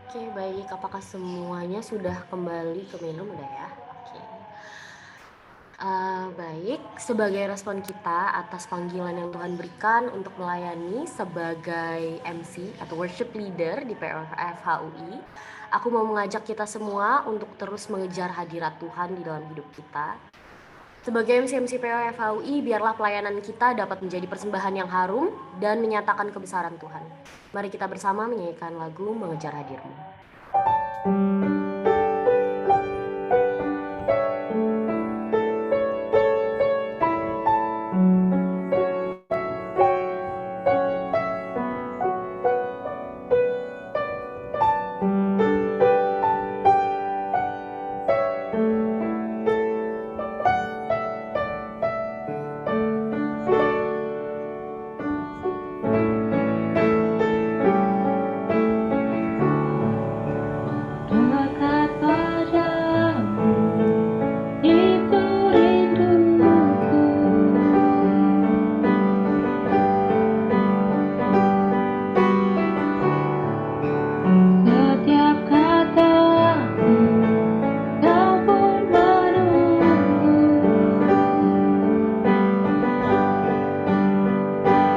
Oke, baik. Apakah semuanya sudah kembali ke menu udah ya? Oke. Baik, sebagai respon kita atas panggilan yang Tuhan berikan untuk melayani sebagai MC atau worship leader di POFHUI, aku mau mengajak kita semua untuk terus mengejar hadirat Tuhan di dalam hidup kita. Sebagai MC POFHUI, biarlah pelayanan kita dapat menjadi persembahan yang harum dan menyatakan kebesaran Tuhan. Mari kita bersama menyanyikan lagu Mengejar Hadir-Mu. Dekat padamu itu rinduku. Setiap katamu kau pun menunggu.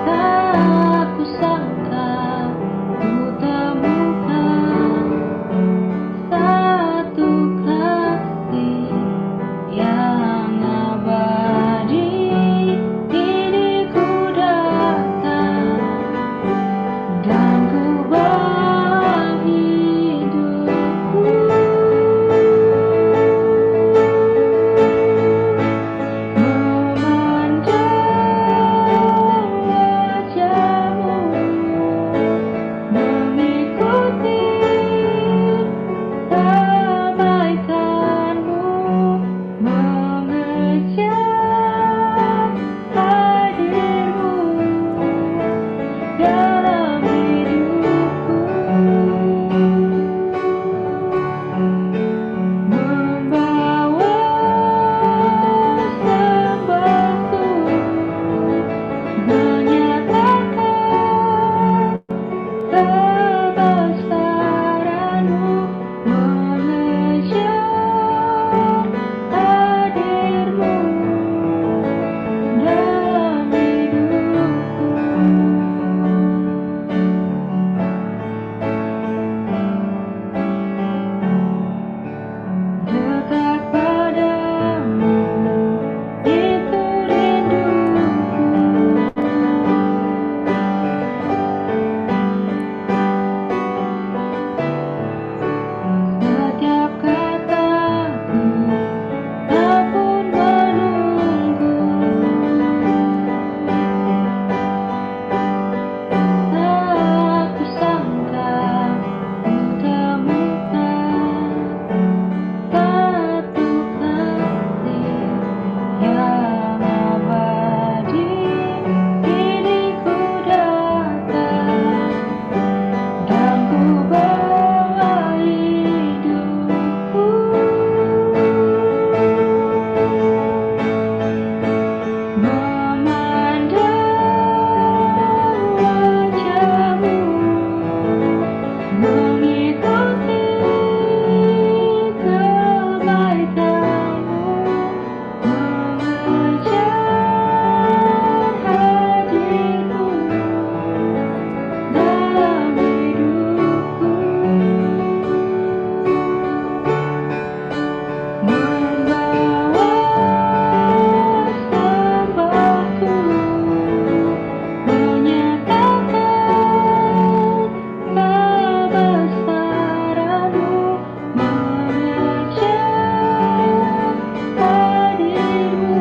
Tak kusangka ku temukan satu kasih yang abadi. Kini ku datang dan ku bawa hidupku. Memandang wajahmu, mengikuti kebaikanmu, mengejar hadirmu dalam hidupku, membawa sembahku, menyatakan kebesaranmu, mengejar hadirmu dalam hidupku. Dekat padamu itu rinduku. Setiap katamu kau pun menunggu. Tak kusangka ku temukan satu kasih yang abadi. Kini ku datang dan ku bawa hidupku. Memandang wajahmu, mengikuti kebaikanmu, mengejar hadirmu dalam hidupku, membawa sembahku, menyatakan kebesaranmu, mengejar hadirmu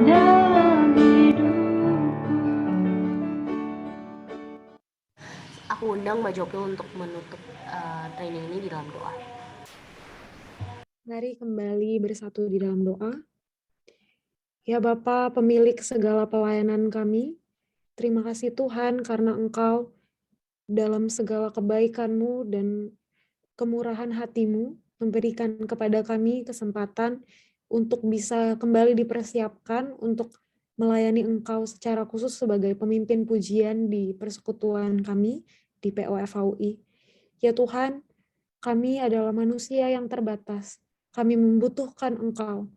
dalam hidupku. Aku undang Mbak Jopil untuk menutup training ini di dalam doa. Mari kembali bersatu di dalam doa. Ya Bapa, pemilik segala pelayanan kami, terima kasih Tuhan karena Engkau dalam segala kebaikan-Mu dan kemurahan hati-Mu memberikan kepada kami kesempatan untuk bisa kembali dipersiapkan untuk melayani Engkau secara khusus sebagai pemimpin pujian di persekutuan kami di POFHUI. Ya Tuhan, kami adalah manusia yang terbatas. Kami membutuhkan Engkau.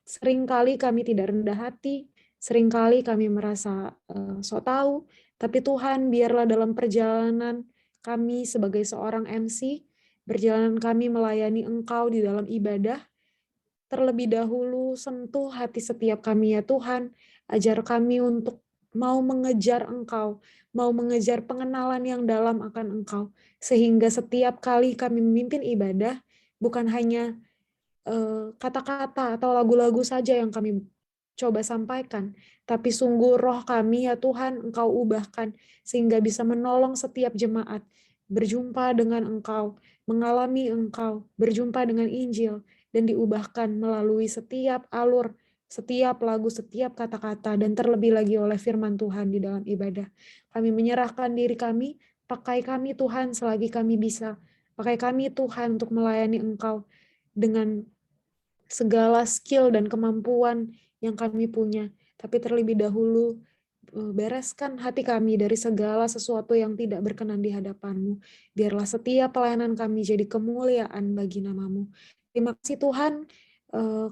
Seringkali kami tidak rendah hati, seringkali kami merasa sok tahu, tapi Tuhan biarlah dalam perjalanan kami sebagai seorang MC, perjalanan kami melayani Engkau di dalam ibadah, terlebih dahulu sentuh hati setiap kami ya Tuhan, ajar kami untuk mau mengejar Engkau, mau mengejar pengenalan yang dalam akan Engkau, sehingga setiap kali kami memimpin ibadah, bukan hanya kata-kata atau lagu-lagu saja yang kami coba sampaikan, tapi sungguh roh kami ya Tuhan Engkau ubahkan sehingga bisa menolong setiap jemaat berjumpa dengan Engkau, mengalami Engkau, berjumpa dengan Injil, dan diubahkan melalui setiap alur, setiap lagu, setiap kata-kata, dan terlebih lagi oleh firman Tuhan di dalam ibadah. Kami menyerahkan diri kami, pakai kami Tuhan selagi kami bisa, pakai kami Tuhan untuk melayani Engkau dengan segala skill dan kemampuan yang kami punya. Tapi terlebih dahulu, bereskan hati kami dari segala sesuatu yang tidak berkenan di hadapan-Mu. Biarlah setiap pelayanan kami jadi kemuliaan bagi nama-Mu. Terima kasih Tuhan,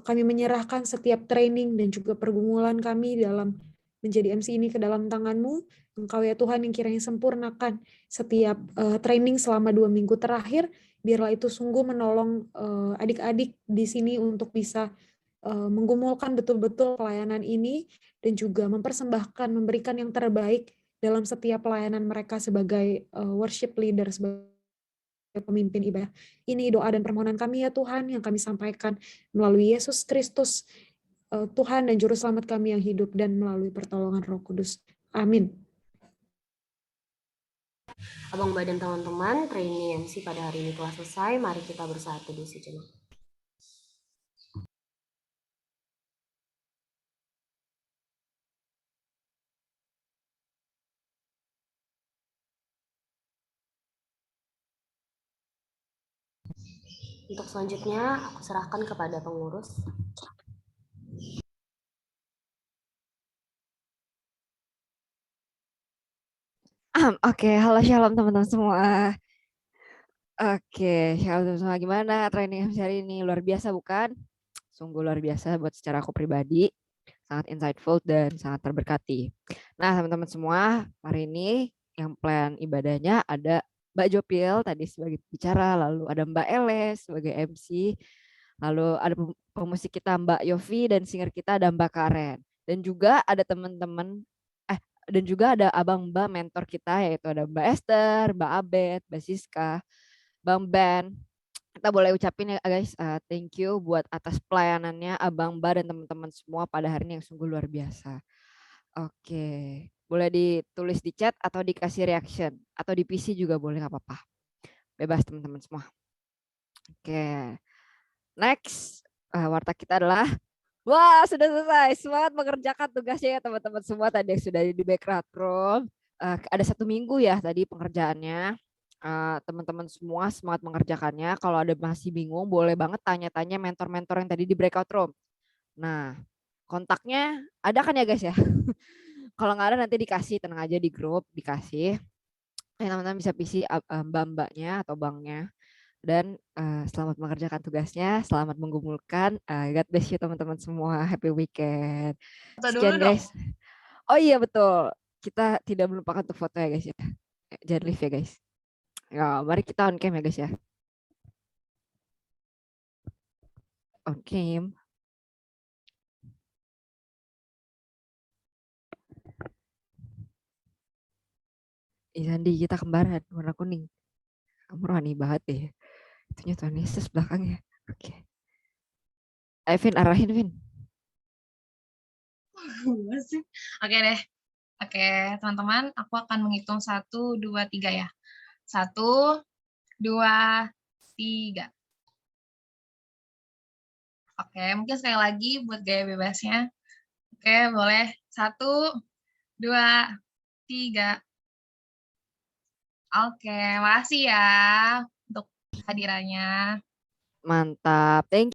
kami menyerahkan setiap training dan juga pergumulan kami dalam menjadi MC ini ke dalam tangan-Mu. Engkau ya Tuhan yang kiranya sempurnakan setiap training selama 2 minggu terakhir. Biarlah itu sungguh menolong adik-adik di sini untuk bisa menggumulkan betul-betul pelayanan ini dan juga mempersembahkan, memberikan yang terbaik dalam setiap pelayanan mereka sebagai worship leader, sebagai pemimpin ibadah. Ini doa dan permohonan kami ya Tuhan yang kami sampaikan melalui Yesus Kristus, Tuhan dan Juru Selamat kami yang hidup dan melalui pertolongan Roh Kudus. Amin. Abang Mbak dan teman-teman, training MC pada hari ini telah selesai. Mari kita bersatu di sejenak. Untuk selanjutnya, aku serahkan kepada pengurus. Oke, halo shalom teman-teman semua. Oke, shalom teman-teman semua. Gimana training hari ini? Luar biasa bukan? Sungguh luar biasa buat secara aku pribadi. Sangat insightful dan sangat terberkati. Nah teman-teman semua, hari ini yang plan ibadahnya ada Mbak Jopil tadi sebagai bicara, lalu ada Mbak Eles sebagai MC, lalu ada pemusik kita Mbak Yofi dan singer kita ada Mbak Karen. Dan juga ada teman-teman dan juga ada abang Mbak mentor kita yaitu ada Mbak Esther, Mbak Abed, Mbak Siska, Bang Ben. Kita boleh ucapin ya guys, thank you buat atas pelayanannya abang Mbak dan teman-teman semua pada hari ini yang sungguh luar biasa. Oke, boleh ditulis di chat atau dikasih reaction atau di PC juga boleh, nggak apa-apa. Bebas teman-teman semua. Oke, next warta kita adalah wah, sudah selesai. Semangat mengerjakan tugasnya ya teman-teman semua tadi yang sudah di background room. Ada 1 minggu ya tadi pengerjaannya. Teman-teman semua semangat mengerjakannya. Kalau ada masih bingung, boleh banget tanya-tanya mentor-mentor yang tadi di breakout room. Nah, kontaknya ada kan ya guys ya? Kalau nggak ada nanti dikasih, tenang aja di grup dikasih. Teman-teman bisa PC mbak-mbaknya atau bangnya. Dan selamat mengerjakan tugasnya, selamat menggumulkan. God bless you teman-teman semua. Happy weekend. Sekian guys. Oh iya betul. Kita tidak melupakan untuk foto ya guys ya. Jangan live ya guys. Ya, mari kita on cam ya guys ya. On cam. Sandi kita kembaran warna kuning. Kamu rohani banget deh. Itunya Tuhan Yesus belakangnya. Oke. Vin, arahin Vin. Oke deh. Oke, teman-teman, aku akan menghitung 1, 2, 3 ya. 1, 2, 3. Oke, mungkin sekali lagi buat gaya bebasnya. Oke, boleh. 1, 2, 3. Oke, makasih ya untuk hadirannya. Mantap. Thank you.